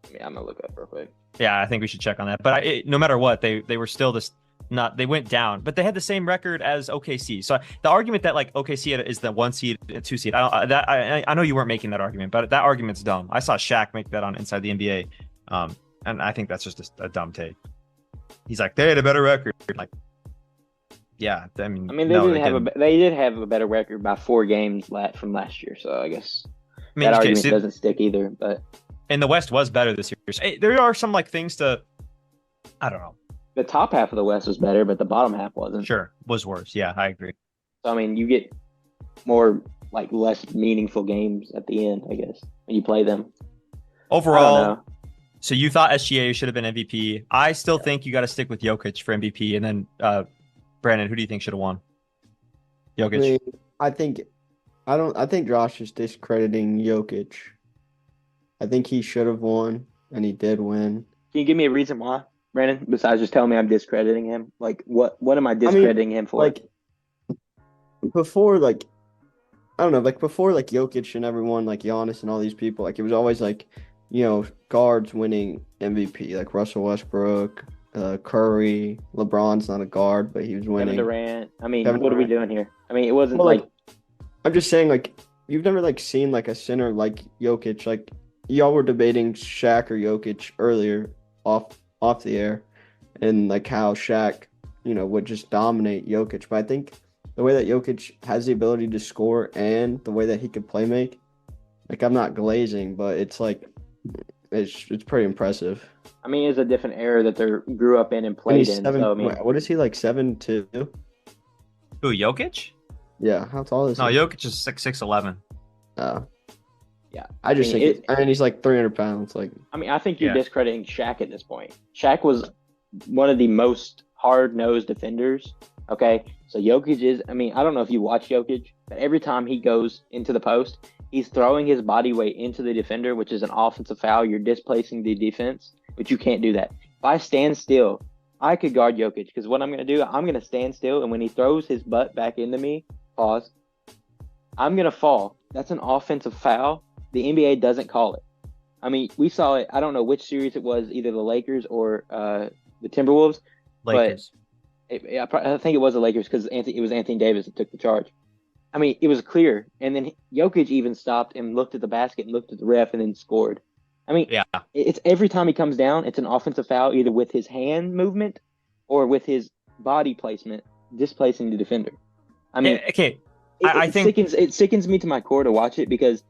[SPEAKER 3] I mean, I'm gonna look up real quick.
[SPEAKER 1] Yeah, I think we should check on that. But no matter what, they were still just not. They went down, but they had the same record as OKC. So the argument that like OKC is the 1 seed, 2 seed, I know you weren't making that argument, but that argument's dumb. I saw Shaq make that on Inside the NBA, and I think that's just a dumb take. He's like, they had a better record. Like, yeah, I mean,
[SPEAKER 3] they did have a better record by 4 games from last year. So I guess
[SPEAKER 1] that
[SPEAKER 3] argument doesn't stick either. But
[SPEAKER 1] and the West was better this year. So, there are some like things to, I don't know.
[SPEAKER 3] The top half of the West was better, but the bottom half wasn't.
[SPEAKER 1] Sure, was worse. Yeah, I agree.
[SPEAKER 3] So I mean, you get more like less meaningful games at the end, I guess, when you play them.
[SPEAKER 1] Overall, so you thought SGA should have been MVP. I still think you got to stick with Jokic for MVP. And then, Brandon, who do you think should have won? Jokic.
[SPEAKER 2] I think Josh is discrediting Jokic. I think he should have won, and he did win.
[SPEAKER 3] Can you give me a reason why, Brandon? Besides just telling me I'm discrediting him, like what am I discrediting him for?
[SPEAKER 2] Like before, like I don't know, like before, like Jokic and everyone, like Giannis and all these people, like it was always like, guards winning MVP, like Russell Westbrook, Curry, LeBron's not a guard, but he was winning.
[SPEAKER 3] Kevin Durant. I mean, what are we doing here? I mean, it wasn't
[SPEAKER 2] I'm just saying, like, you've never like seen like a center like Jokic. Like y'all were debating Shaq or Jokic earlier off the air, and like how Shaq, would just dominate Jokic. But I think the way that Jokic has the ability to score and the way that he could play make, like I'm not glazing, but it's like it's pretty impressive.
[SPEAKER 3] I mean, it's a different era that they grew up in and played in. So, I mean,
[SPEAKER 2] what is he, like 7'2"?
[SPEAKER 1] Who, Jokic?
[SPEAKER 2] Yeah, how tall is he?
[SPEAKER 1] No, Jokic is 6'11".
[SPEAKER 3] Yeah,
[SPEAKER 2] I mean, he's like 300 pounds. Like,
[SPEAKER 3] I mean, I think you're discrediting Shaq at this point. Shaq was one of the most hard-nosed defenders. Okay, so Jokic is. I mean, I don't know if you watch Jokic, but every time he goes into the post, he's throwing his body weight into the defender, which is an offensive foul. You're displacing the defense, but you can't do that. If I stand still, I could guard Jokic, because what I'm going to do, I'm going to stand still, and when he throws his butt back into me, I'm going to fall. That's an offensive foul. The NBA doesn't call it. I mean, we saw it. I don't know which series it was, either the Lakers or the Timberwolves.
[SPEAKER 1] Lakers.
[SPEAKER 3] But I think it was the Lakers, because it was Anthony Davis that took the charge. I mean, it was clear. And then Jokic even stopped and looked at the basket and looked at the ref and then scored. I mean, it's every time he comes down, it's an offensive foul, either with his hand movement or with his body placement, displacing the defender. I mean, it sickens me to my core to watch it, because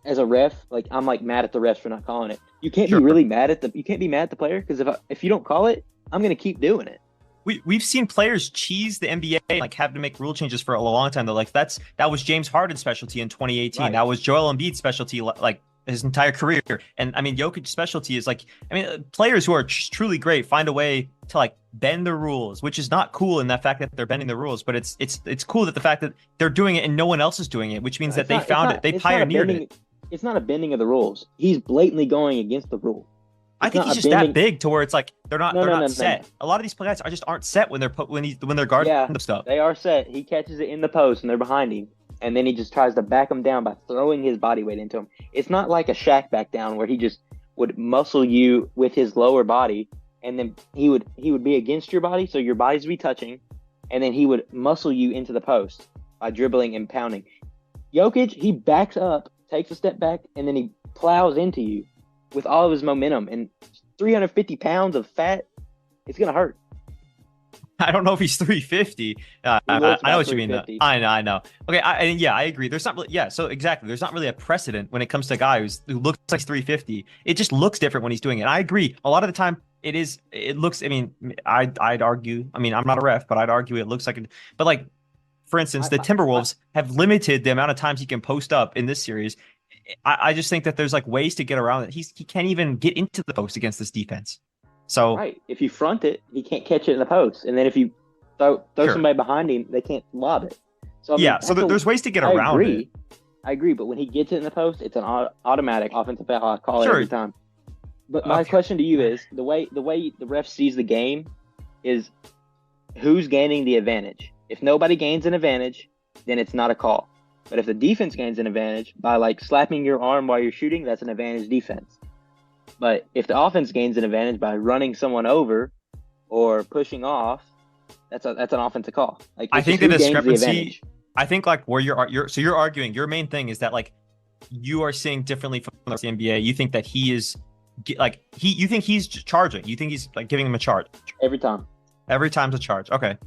[SPEAKER 3] as a ref, like, I'm like mad at the refs for not calling it. You can't be really mad at the player, because if you don't call it, I'm going to keep doing it.
[SPEAKER 1] We've seen players cheese the NBA, like have to make rule changes for a long time. Though, like that was James Harden's specialty in 2018. Right. That was Joel Embiid's specialty, like his entire career. And I mean, Jokic's specialty is like, I mean, players who are truly great find a way to like bend the rules, which is not cool in that fact that they're bending the rules, but it's cool that the fact that they're doing it and no one else is doing it, which means that they pioneered it.
[SPEAKER 3] It's not a bending of the rules. He's blatantly going against the rule.
[SPEAKER 1] I think he's just that big to where it's like they're not set. A lot of these guys aren't set when they're guarding stuff.
[SPEAKER 3] They are set. He catches it in the post and they're behind him, and then he just tries to back them down by throwing his body weight into him. It's not like a Shaq back down where he just would muscle you with his lower body, and then he would be against your body, so your bodies would be touching, and then he would muscle you into the post by dribbling and pounding. Jokic, he backs up, takes a step back, and then he plows into you with all of his momentum, and 350 pounds of fat, it's going to hurt.
[SPEAKER 1] I don't know if he's 350. I know what you mean. I know. Okay, I agree. There's not really, so exactly. There's not really a precedent when it comes to a guy who looks like 350. It just looks different when he's doing it. I agree. A lot of the time, it looks, I mean, I'd argue, I mean, I'm not a ref, but I'd argue it looks like it. But like, for instance, the Timberwolves have limited the amount of times he can post up in this series. I just think that there's like ways to get around it. He can't even get into the post against this defense. So
[SPEAKER 3] right, if you front it, he can't catch it in the post, and then if you throw somebody behind him, they can't lob it. So I mean,
[SPEAKER 1] so there's ways to get around it.
[SPEAKER 3] I agree, but when he gets it in the post, it's an automatic offensive foul. I call it every time. But my question to you is the way the ref sees the game is who's gaining the advantage. If nobody gains an advantage, then it's not a call. But if the defense gains an advantage by like slapping your arm while you're shooting, that's an advantage defense. But if the offense gains an advantage by running someone over or pushing off, that's an offensive call. Like
[SPEAKER 1] I think the discrepancy. I think like where you're arguing. Your main thing is that like you are seeing differently from the NBA. You think that he is you think he's charging. You think he's like giving him a charge
[SPEAKER 3] every time.
[SPEAKER 1] Every time's a charge. Okay.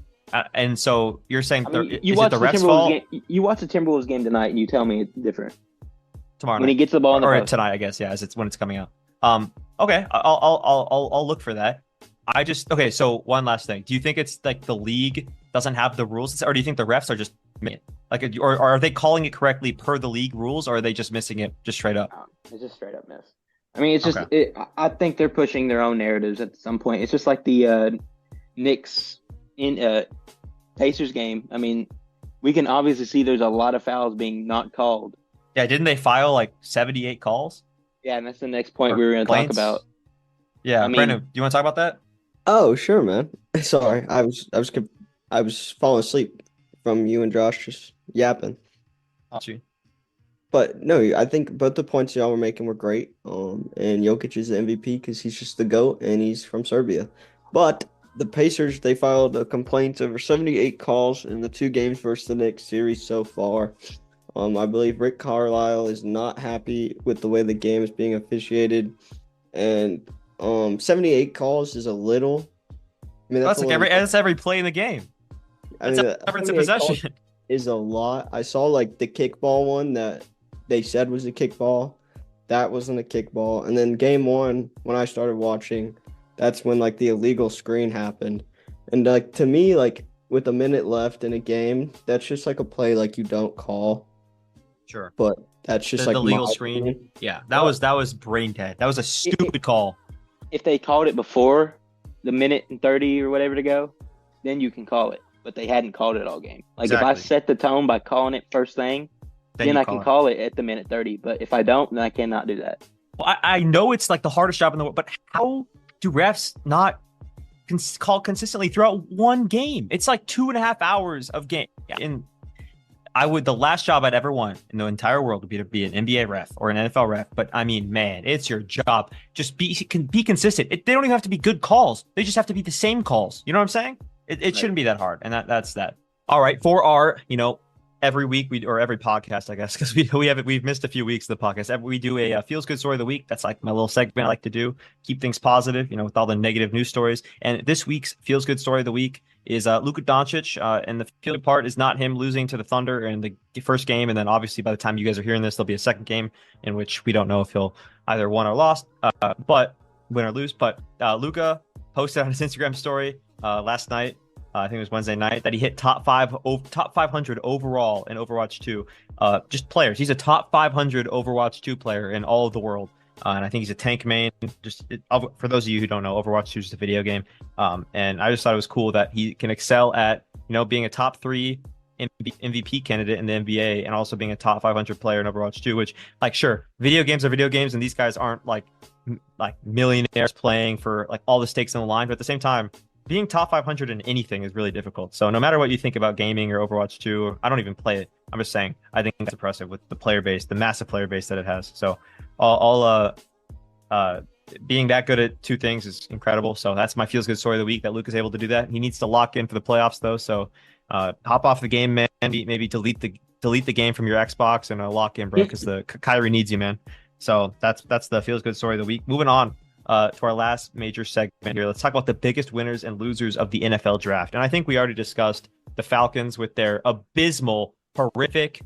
[SPEAKER 1] And so you're saying
[SPEAKER 3] you watch the Timberwolves game tonight, and you tell me it's different
[SPEAKER 1] tomorrow
[SPEAKER 3] when he gets the ball in the post.
[SPEAKER 1] Tonight, I guess. Yeah, as it's when it's coming out. Okay, I'll look for that. So one last thing. Do you think it's like the league doesn't have the rules, or do you think the refs are just like, or are they calling it correctly per the league rules, or are they just missing it just straight up?
[SPEAKER 3] It's just straight up miss. I mean, it's just I think they're pushing their own narratives at some point. It's just like the Knicks in Pacers game. I mean, we can obviously see there's a lot of fouls being not called.
[SPEAKER 1] Yeah, didn't they file like 78 calls?
[SPEAKER 3] Yeah, and that's the next point we were going to talk about.
[SPEAKER 1] Yeah, I mean, Brandon, do you want to talk about that?
[SPEAKER 2] Oh, sure, man. Sorry, I was falling asleep from you and Josh just yapping. But no, I think both the points y'all were making were great. And Jokic is the MVP because he's just the GOAT and he's from Serbia. But the Pacers, they filed a complaint over 78 calls in the 2 games versus the Knicks series so far. I believe Rick Carlisle is not happy with the way the game is being officiated, and 78 calls is a little. I mean,
[SPEAKER 1] that's like every play in the game. That's difference in possession.
[SPEAKER 2] Is a lot. I saw like the kickball one that they said was a kickball. That wasn't a kickball. And then game 1, when I started watching, that's when like the illegal screen happened. And like to me, like with a minute left in a game, that's just like a play like you don't call.
[SPEAKER 1] Sure.
[SPEAKER 2] But that's just
[SPEAKER 1] the
[SPEAKER 2] like
[SPEAKER 1] legal screen. Opinion. Yeah, that was brain dead. That was a stupid call.
[SPEAKER 3] If they called it before the minute and 30 or whatever to go, then you can call it. But they hadn't called it all game. Like if I set the tone by calling it first thing, then I can call it at the minute 30. But if I don't, then I cannot do that.
[SPEAKER 1] Well, I know it's like the hardest job in the world, but how do refs not call consistently throughout one game? It's like 2.5 hours of game. And the last job I'd ever want in the entire world would be to be an NBA ref or an NFL ref. But I mean, man, it's your job. Just be consistent. They don't even have to be good calls. They just have to be the same calls. You know what I'm saying? It shouldn't be that hard. And that's that. All right. For our, every week or every podcast, I guess, because we've missed a few weeks of the podcast. We do a feels good story of the week. That's like my little segment I like to do. Keep things positive, with all the negative news stories. And this week's feels good story of the week is Luka Doncic. And the feel good part is not him losing to the Thunder in the first game. And then obviously by the time you guys are hearing this, there'll be a second game in which we don't know if he'll either won or lost, but win or lose. But Luka posted on his Instagram story last night. I think it was Wednesday night, that he hit top 500 overall in Overwatch 2. Just players. He's a top 500 Overwatch 2 player in all of the world. And I think he's a tank main. For those of you who don't know, Overwatch 2 is a video game. And I just thought it was cool that he can excel at, being a top 3 MVP candidate in the NBA and also being a top 500 player in Overwatch 2, which, like, sure, video games are video games, and these guys aren't, like, like millionaires playing for like all the stakes on the line, but at the same time, being top 500 in anything is really difficult. So no matter what you think about gaming or Overwatch 2, I don't even play it. I'm just saying, I think it's impressive with the player base, the massive player base that it has. So being that good at two things is incredible. So that's my feels good story of the week, that Luke is able to do that. He needs to lock in for the playoffs though. So hop off the game, man. Maybe delete the game from your Xbox and lock in, bro, because the Kyrie needs you, man. So that's the feels good story of the week. Moving on to our last major segment here. Let's talk about the biggest winners and losers of the NFL draft. And I think we already discussed the Falcons with their abysmal, horrific,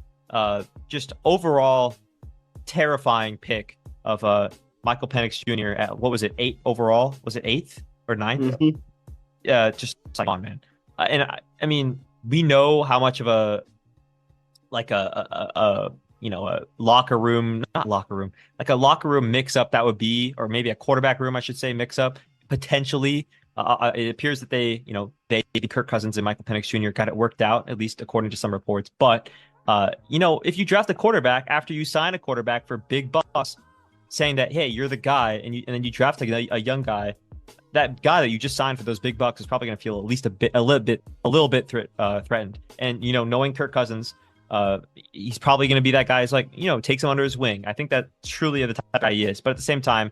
[SPEAKER 1] just overall terrifying pick of Michael Penix Jr. at, what was it, 8 overall? Was it 8th or 9th? Mm-hmm. Just like, on, man. I mean, we know how much of a locker room mix up that would be, or maybe a quarterback room, I should say, mix up potentially. It appears that they Kirk Cousins and Michael Penix Jr. got it worked out, at least according to some reports. But if you draft a quarterback after you sign a quarterback for big bucks, saying that, hey, you're the guy, and then you draft a young guy, that guy that you just signed for those big bucks is probably going to feel at least a little bit threatened. And knowing Kirk Cousins, he's probably going to be that guy who's like, takes him under his wing. I think that truly the type of guy he is. But at the same time,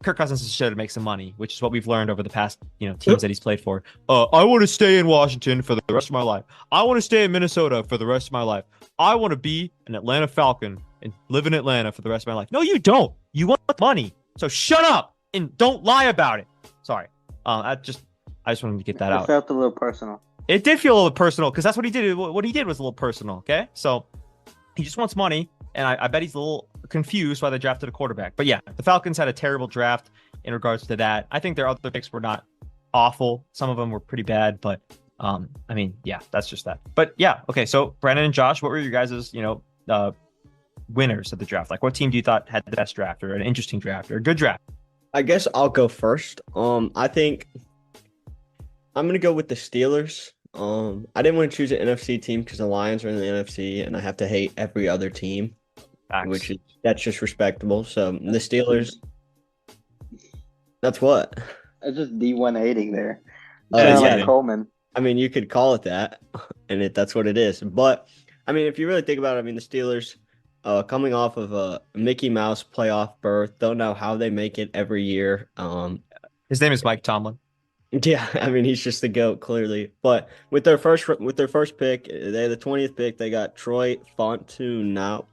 [SPEAKER 1] Kirk Cousins is sure to make some money, which is what we've learned over the past, teams that he's played for. I want to stay in Washington for the rest of my life. I want to stay in Minnesota for the rest of my life. I want to be an Atlanta Falcon and live in Atlanta for the rest of my life. No, you don't. You want money. So shut up and don't lie about it. Sorry. I just wanted to get that out.
[SPEAKER 3] It felt a little personal.
[SPEAKER 1] It did feel a little personal because that's what he did. What he did was a little personal. Okay. So he just wants money. And I bet he's a little confused why they drafted a quarterback. But yeah, the Falcons had a terrible draft in regards to that. I think their other picks were not awful. Some of them were pretty bad, but yeah, that's just that. But yeah, okay. So Brandon and Josh, what were your guys', winners of the draft? Like, what team do you thought had the best draft or an interesting draft or a good draft?
[SPEAKER 2] I guess I'll go first. I think I'm gonna go with the Steelers. I didn't want to choose an NFC team because the Lions are in the NFC, and I have to hate every other team. Facts. That's just respectable. So the Steelers. That's what.
[SPEAKER 3] That's just D1 hating there.
[SPEAKER 2] Yeah,
[SPEAKER 3] Coleman.
[SPEAKER 2] I mean, you could call it that, and that's what it is. But I mean, if you really think about it, I mean, the Steelers, coming off of a Mickey Mouse playoff berth, don't know how they make it every year.
[SPEAKER 1] His name is Mike Tomlin.
[SPEAKER 2] Yeah, I mean, he's just the GOAT, clearly. But with their first pick, they had the 20th pick. They got Troy Fontua.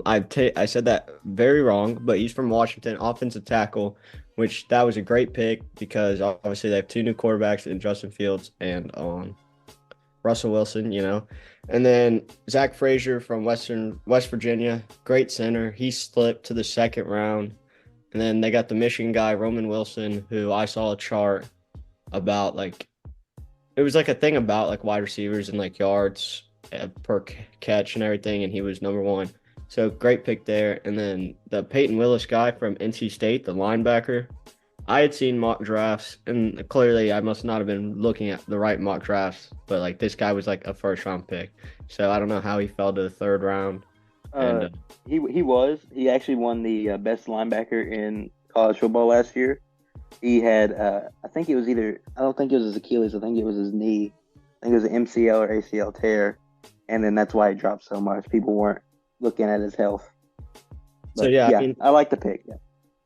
[SPEAKER 2] I said that very wrong, but he's from Washington, offensive tackle, which that was a great pick because obviously they have two new quarterbacks in Justin Fields and Russell Wilson, And then Zach Frazier from West Virginia, great center. He slipped to the second round. And then they got the Michigan guy, Roman Wilson, who I saw a chart about, like, it was like a thing about like wide receivers and like yards per catch and everything. And he was number 1. So great pick there. And then the Peyton Willis guy from NC State, the linebacker. I had seen mock drafts, and clearly I must not have been looking at the right mock drafts, but like this guy was like a first round pick. So I don't know how he fell to the third round.
[SPEAKER 3] He actually won the best linebacker in college football last year. He had I don't think it was his Achilles, I think it was his knee. I think it was an MCL or ACL tear, and then that's why he dropped so much. People weren't looking at his health. But,
[SPEAKER 2] so yeah, I mean,
[SPEAKER 3] I like the pick. Yeah.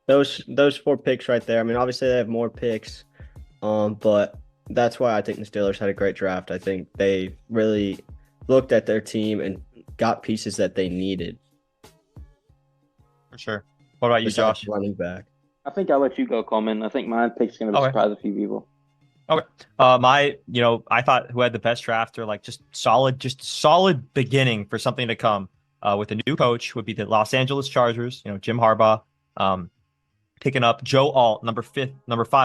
[SPEAKER 2] Those 4 picks right there. I mean, obviously they have more picks, but that's why I think the Steelers had a great draft. I think they really looked at their team and got pieces that they needed.
[SPEAKER 1] For sure. What about you, Josh?
[SPEAKER 2] Running back.
[SPEAKER 3] I think I'll let you go, Coleman. I think my pick's going to surprise a few people.
[SPEAKER 1] Okay. I thought who had the best draft or like just solid beginning for something to come with a new coach would be the Los Angeles Chargers, Jim Harbaugh. Picking up Joe Alt, number 5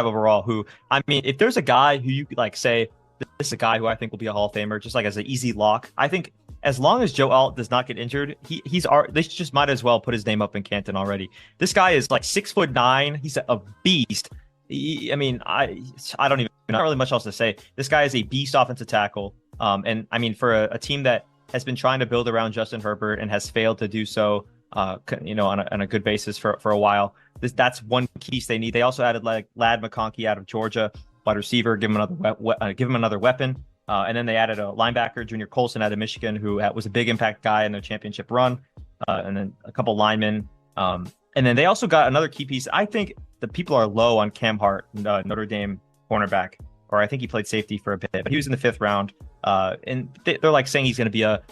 [SPEAKER 1] overall, who, I mean, if there's a guy who you could like say, this is a guy who I think will be a Hall of Famer, just like as an easy lock. I think as long as Joe Alt does not get injured, they just might as well put his name up in Canton already. This guy is like 6'9". He's a beast. I don't not really much else to say. This guy is a beast offensive tackle. And I mean, for a team that has been trying to build around Justin Herbert and has failed to do so, on a good basis for a while. That's one piece they need. They also added like Ladd McConkey out of Georgia, wide receiver, give him another weapon. And then they added a linebacker, Junior Colson out of Michigan, who was a big impact guy in their championship run, and then a couple linemen. And then they also got another key piece. I think the people are low on Cam Hart, Notre Dame cornerback, or I think he played safety for a bit, but he was in the 5th round. And they're like saying he's going to be a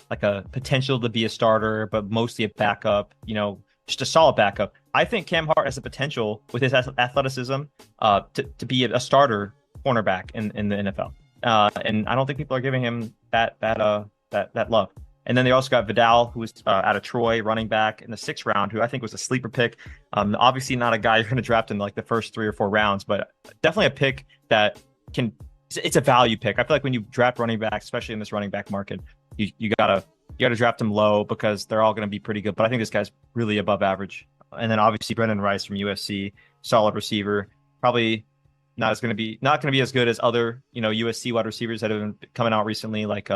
[SPEAKER 1] potential to be a starter, but mostly a backup, just a solid backup. I think Cam Hart has the potential with his athleticism to be a starter cornerback in the NFL. And I don't think people are giving him that love. And then they also got Vidal, who was out of Troy, running back in the 6th round, who I think was a sleeper pick. Obviously not a guy you're going to draft in like the first 3 or 4 rounds, but definitely a pick that it's a value pick. I feel like when you draft running backs, especially in this running back market, you gotta draft them low because they're all going to be pretty good. But I think this guy's really above average. And then obviously Brendan Rice from USC, solid receiver, probably not going to be as good as other USC wide receivers that have been coming out recently, like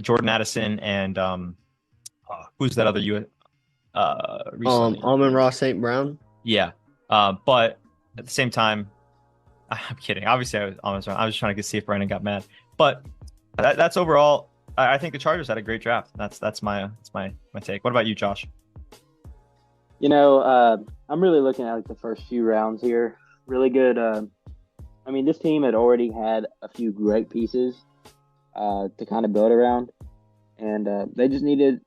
[SPEAKER 1] Jordan Addison and who's that other recently?
[SPEAKER 2] Amon-Ra St. Brown.
[SPEAKER 1] Yeah, but at the same time, I'm kidding. Obviously, I was just trying to see if Brandon got mad. But that's overall. I think the Chargers had a great draft. That's my take. What about you, Josh?
[SPEAKER 3] I'm really looking at like the first few rounds here. Really good. This team had already had a few great pieces to kind of build around, and they just needed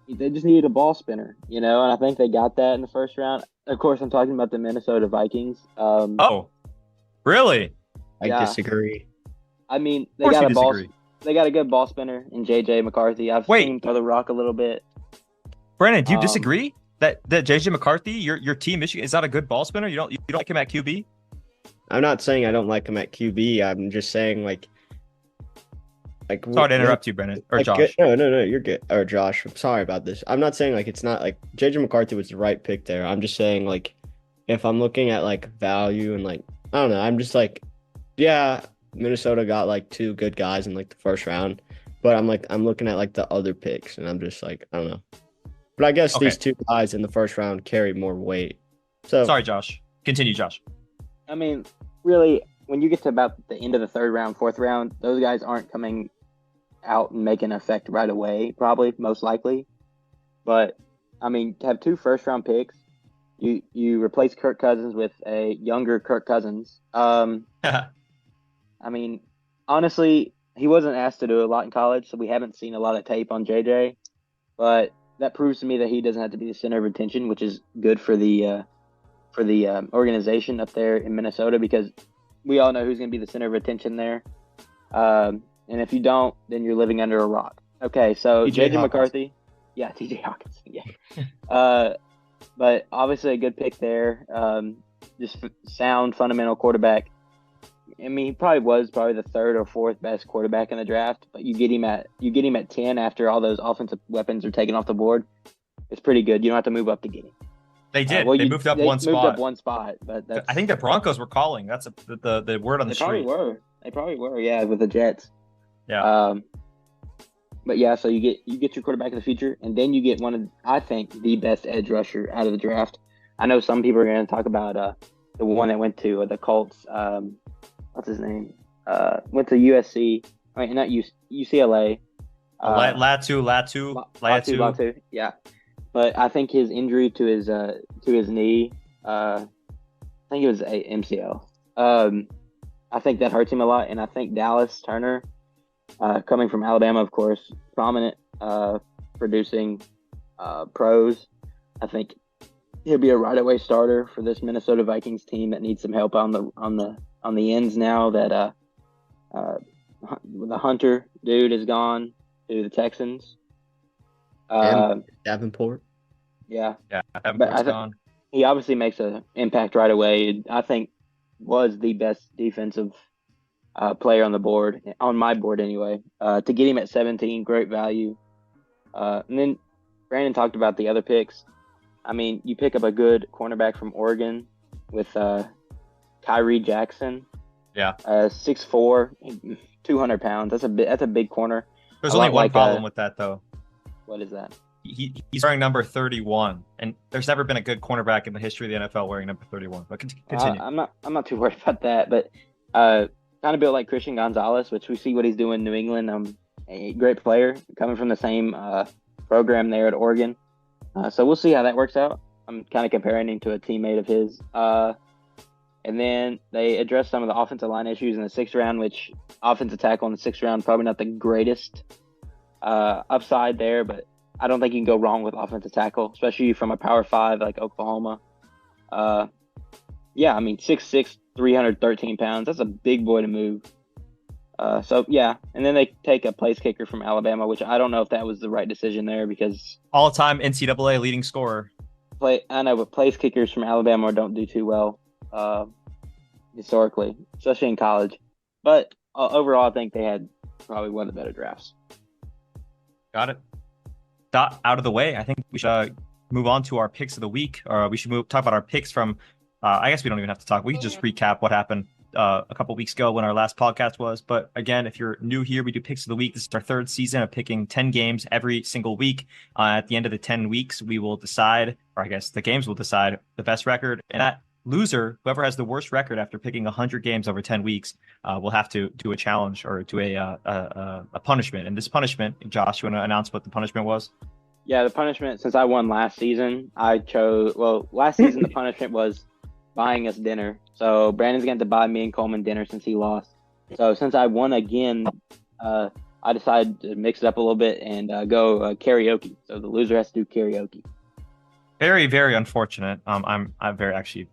[SPEAKER 3] a ball spinner, and I think they got that in the first round. Of course, I'm talking about the Minnesota Vikings.
[SPEAKER 1] Oh, really?
[SPEAKER 2] I disagree.
[SPEAKER 3] They got a good ball spinner in JJ McCarthy. I've seen him throw the rock a little bit.
[SPEAKER 1] Brandon, do you disagree that JJ McCarthy, your team Michigan, is not a good ball spinner? You don't like him at QB?
[SPEAKER 2] I'm not saying I don't like him at QB. I'm just saying like
[SPEAKER 1] sorry to interrupt you, Brennan or Josh.
[SPEAKER 2] No, you're good. Or Josh, I'm sorry about this. I'm not saying like it's not like JJ McCarthy was the right pick there. I'm just saying like if I'm looking at like value and like I don't know, I'm just like Minnesota got like 2 good guys in like the first round, but I'm looking at like the other picks and I'm just like I don't know. But I guess these 2 guys in the first round carry more weight. So
[SPEAKER 1] sorry, Josh. Continue, Josh.
[SPEAKER 3] Really, when you get to about the end of the 3rd round, 4th round, those guys aren't coming out and making an effect right away, probably, most likely. But, to have 2 first-round picks, you replace Kirk Cousins with a younger Kirk Cousins. Honestly, he wasn't asked to do a lot in college, so we haven't seen a lot of tape on JJ. But that proves to me that he doesn't have to be the center of attention, which is good for the organization up there in Minnesota, because we all know who's going to be the center of attention there. And if you don't, then you're living under a rock. Okay, so JJ McCarthy. Yeah, TJ Hawkinson. Yeah. But obviously a good pick there. Just sound, fundamental quarterback. He probably was the 3rd or 4th best quarterback in the draft, but you get him at 10 after all those offensive weapons are taken off the board. It's pretty good. You don't have to move up to get him.
[SPEAKER 1] They did. They moved up one
[SPEAKER 3] spot, but
[SPEAKER 1] I think the Broncos were calling. That's the word on the street.
[SPEAKER 3] They probably were. Yeah, with the Jets.
[SPEAKER 1] Yeah.
[SPEAKER 3] But yeah, so you get your quarterback of the future, and then you get one of, I think, the best edge rusher out of the draft. I know some people are going to talk about the one that went to the Colts. What's his name? Went to USC. Not UCLA.
[SPEAKER 1] Latu.
[SPEAKER 3] Yeah. But I think his injury to his knee, I think it was a MCL. I think that hurts him a lot, and I think Dallas Turner, coming from Alabama, of course, prominent, producing pros. I think he'll be a right away starter for this Minnesota Vikings team that needs some help on the ends now that the Hunter dude is gone to the Texans.
[SPEAKER 2] Davenport.
[SPEAKER 3] Yeah,
[SPEAKER 1] Davenport's gone.
[SPEAKER 3] He obviously makes an impact right away. I think was the best defensive player on the board, on my board anyway. To get him at 17, great value. And then Brandon talked about the other picks. You pick up a good cornerback from Oregon with Kyrie Jackson.
[SPEAKER 1] Yeah.
[SPEAKER 3] 6'4", 200 pounds. That's a big corner.
[SPEAKER 1] There's only one problem with that, though.
[SPEAKER 3] What is that?
[SPEAKER 1] He's wearing number 31, and there's never been a good cornerback in the history of the NFL wearing number 31. But continue.
[SPEAKER 3] I'm not too worried about that, but kind of built like Christian Gonzalez, which we see what he's doing in New England. A great player coming from the same program there at Oregon. So we'll see how that works out. I'm kind of comparing him to a teammate of his. And then they addressed some of the offensive line issues in the 6th round, which offensive tackle in the 6th round, probably not the greatest upside there, but I don't think you can go wrong with offensive tackle, especially from a Power 5 like Oklahoma. Yeah, I mean, 6'6", 313 pounds. That's a big boy to move. So, yeah. And then they take a place kicker from Alabama, which I don't know if that was the right decision there because...
[SPEAKER 1] All-time NCAA leading scorer.
[SPEAKER 3] I know, but place kickers from Alabama don't do too well historically, especially in college. But overall, I think they had probably one of the better drafts.
[SPEAKER 1] Got it. Out of the way, I think we should move on to our picks of the week. Or we should talk about our picks from... I guess we don't even have to talk. We can just recap what happened a couple weeks ago when our last podcast was. But again, if you're new here, we do picks of the week. This is our 3rd season of picking 10 games every single week. At the end of the 10 weeks, we will decide, or I guess the games will decide the best record. And that loser, whoever has the worst record after picking 100 games over 10 weeks, will have to do a challenge or do a punishment. And this punishment, Josh, you want to announce what the punishment was?
[SPEAKER 3] Yeah, the punishment, since I won last season, last season the punishment was buying us dinner. So Brandon's going to buy me and Coleman dinner since he lost. So since I won again, I decided to mix it up a little bit and go karaoke. So the loser has to do karaoke.
[SPEAKER 1] Very, very unfortunate. I'm very actually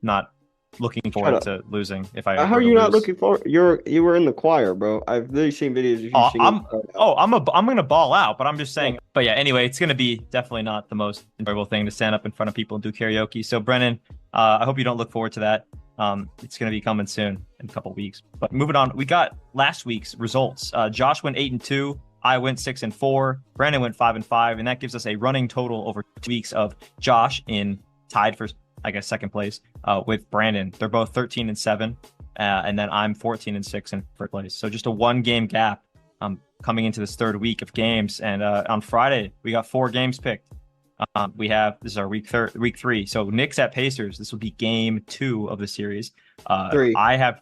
[SPEAKER 1] not looking forward to losing. If I
[SPEAKER 2] how are you not looking forward? You were in the choir, bro. I've literally seen videos of you singing.
[SPEAKER 1] I'm gonna ball out, but I'm just saying. Yeah. But yeah, anyway, it's gonna be definitely not the most enjoyable thing to stand up in front of people and do karaoke. So Brennan, I hope you don't look forward to that. It's gonna be coming soon in a couple weeks. But moving on, we got last week's results. Josh went 8-2. I went 6-4. Brandon went 5-5, and that gives us a running total over 2 weeks of Josh in tied for, I guess, second place with Brandon. They're both 13-7, and then I'm 14-6 in first place. So just a 1-game gap coming into this 3rd week of games. And on Friday, we got 4 games picked. This is our week 3. So Knicks at Pacers. This will be game 2 of the series.
[SPEAKER 2] 3.
[SPEAKER 1] I have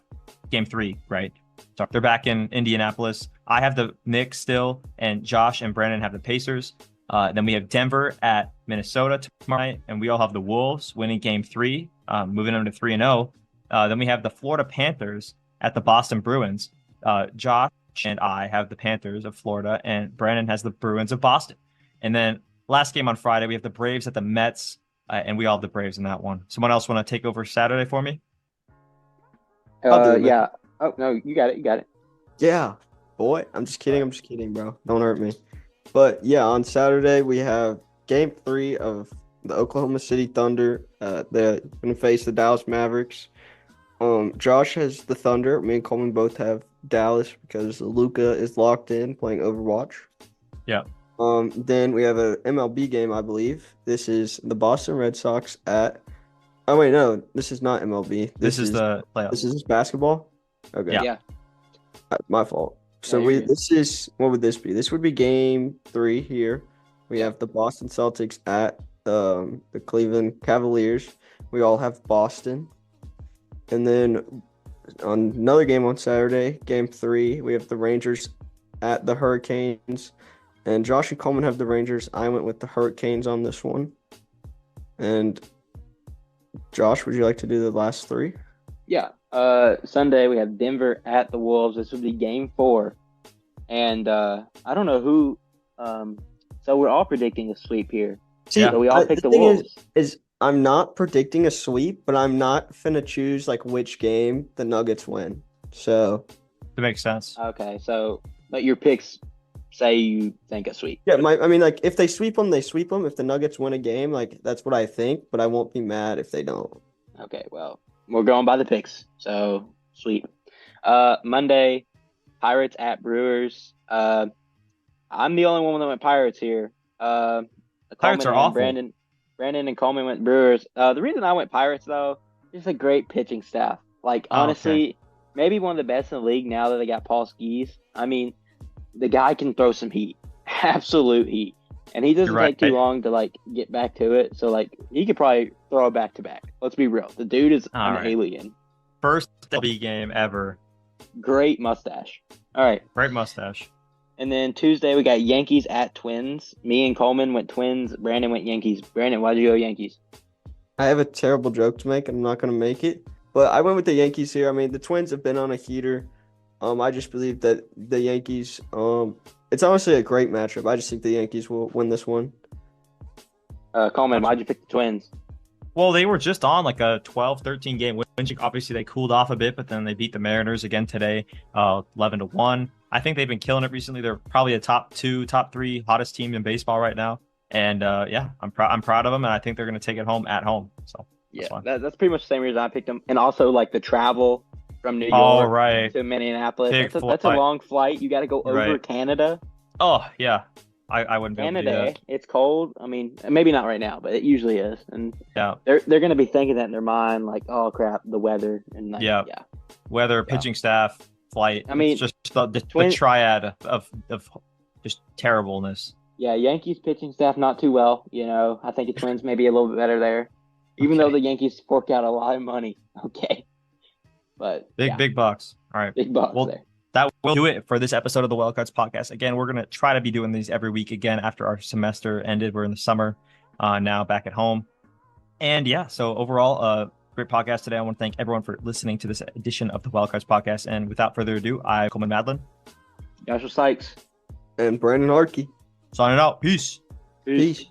[SPEAKER 1] game 3, right? So they're back in Indianapolis. I have the Knicks still, and Josh and Brandon have the Pacers. Then we have Denver at Minnesota tomorrow night, and we all have the Wolves winning game 3, moving them to 3-0. Then we have the Florida Panthers at the Boston Bruins. Josh and I have the Panthers of Florida, and Brandon has the Bruins of Boston. And then last game on Friday, we have the Braves at the Mets, and we all have the Braves in that one. Someone else want to take over Saturday for me?
[SPEAKER 3] Yeah. Oh, no, you got it.
[SPEAKER 2] Yeah, boy. I'm just kidding, bro. Don't hurt me. But yeah, on Saturday we have game 3 of the Oklahoma City Thunder. They're going to face the Dallas Mavericks. Josh has the Thunder. Me and Coleman both have Dallas because Luka is locked in playing Overwatch.
[SPEAKER 1] Yeah.
[SPEAKER 2] Then we have a MLB game, I believe. This is the Boston Red Sox at... Oh, wait, no. This is not MLB.
[SPEAKER 1] This is the playoffs.
[SPEAKER 2] This is basketball? Okay.
[SPEAKER 3] Yeah.
[SPEAKER 2] My fault. So
[SPEAKER 3] Yeah,
[SPEAKER 2] what would this be? This would be game 3 here. We have the Boston Celtics at the Cleveland Cavaliers. We all have Boston. And then on another game on Saturday, game 3, we have the Rangers at the Hurricanes. And Josh and Coleman have the Rangers. I went with the Hurricanes on this one. And Josh, would you like to do the last 3?
[SPEAKER 3] Yeah. Sunday we have Denver at the Wolves. This would be game 4. And I don't know who so we're all predicting a sweep here.
[SPEAKER 2] See,
[SPEAKER 3] so we all picked the
[SPEAKER 2] thing
[SPEAKER 3] Wolves.
[SPEAKER 2] Is I'm not predicting a sweep, but I'm not finna choose like which game the Nuggets win. So
[SPEAKER 1] That makes sense.
[SPEAKER 3] Okay, so but your picks say you think a sweep.
[SPEAKER 2] yeah, like if they sweep them, they sweep them. If the Nuggets win a game, like that's what I think, but I won't be mad if they don't.
[SPEAKER 3] Okay, well, we're going by the picks. So sweep. Monday, Pirates at Brewers. I'm the only one that went Pirates here.
[SPEAKER 1] Pirates
[SPEAKER 3] Coleman
[SPEAKER 1] are
[SPEAKER 3] and
[SPEAKER 1] awful.
[SPEAKER 3] Brandon and Coleman went Brewers. The reason I went Pirates though, is a great pitching staff. Like honestly, maybe one of the best in the league now that they got Paul Skees. I mean, the guy can throw some heat, absolute heat. And he doesn't
[SPEAKER 1] You're right.
[SPEAKER 3] take too long to like get back to it. So like he could probably throw a back to back. Let's be real. The dude is
[SPEAKER 1] All
[SPEAKER 3] an
[SPEAKER 1] right.
[SPEAKER 3] alien.
[SPEAKER 1] First MLB game ever.
[SPEAKER 3] Great mustache. All right.
[SPEAKER 1] Great mustache.
[SPEAKER 3] And then Tuesday we got Yankees at Twins. Me and Coleman went Twins. Brandon went Yankees. Brandon, why'd you go Yankees?
[SPEAKER 2] I have a terrible joke to make. I'm not going to make it. But I went with the Yankees here. I mean, the Twins have been on a heater. I just believe that the Yankees, it's honestly a great matchup. I just think the Yankees will win this one.
[SPEAKER 3] Coleman, why'd you pick the Twins?
[SPEAKER 1] Well, they were just on like a 12-13 game win streak. Obviously, they cooled off a bit, but then they beat the Mariners again today, 11-1. I think they've been killing it recently. They're probably a top 2, top 3 hottest team in baseball right now. And yeah, I'm proud of them, and I think they're going to take it home at home. So
[SPEAKER 3] that's pretty much the same reason I picked them. And also like the travel from New York
[SPEAKER 1] right.
[SPEAKER 3] to Minneapolis.
[SPEAKER 1] Big
[SPEAKER 3] That's a long flight. You got to go over
[SPEAKER 1] Right.
[SPEAKER 3] Canada.
[SPEAKER 1] Oh yeah, I wouldn't be able to do
[SPEAKER 3] Canada,
[SPEAKER 1] that.
[SPEAKER 3] it's cold. I mean, maybe not right now, but it usually is. And
[SPEAKER 1] Yeah.
[SPEAKER 3] they're going to be thinking that in their mind, like, oh crap, the weather and like,
[SPEAKER 1] Yeah. Weather, pitching staff, flight.
[SPEAKER 3] I mean,
[SPEAKER 1] it's just the
[SPEAKER 3] Twin-
[SPEAKER 1] triad of just terribleness.
[SPEAKER 3] Yeah, Yankees pitching staff not too well. You know, I think the Twins may be a little bit better there, even though the Yankees fork out a lot of money. Okay, but
[SPEAKER 1] Big bucks. All right.
[SPEAKER 3] big bucks
[SPEAKER 1] Well,
[SPEAKER 3] there.
[SPEAKER 1] that will do it for this episode of the Wildcards Podcast. Again, we're going to try to be doing these every week again after our semester ended. We're in the summer now, back at home. And yeah, so overall, great podcast today. I want to thank everyone for listening to this edition of the Wildcards Podcast. And without further ado, I'm Coleman Madlin.
[SPEAKER 3] Joshua Sykes.
[SPEAKER 2] And Brandon Harkey.
[SPEAKER 1] Signing out. Peace.
[SPEAKER 2] Peace.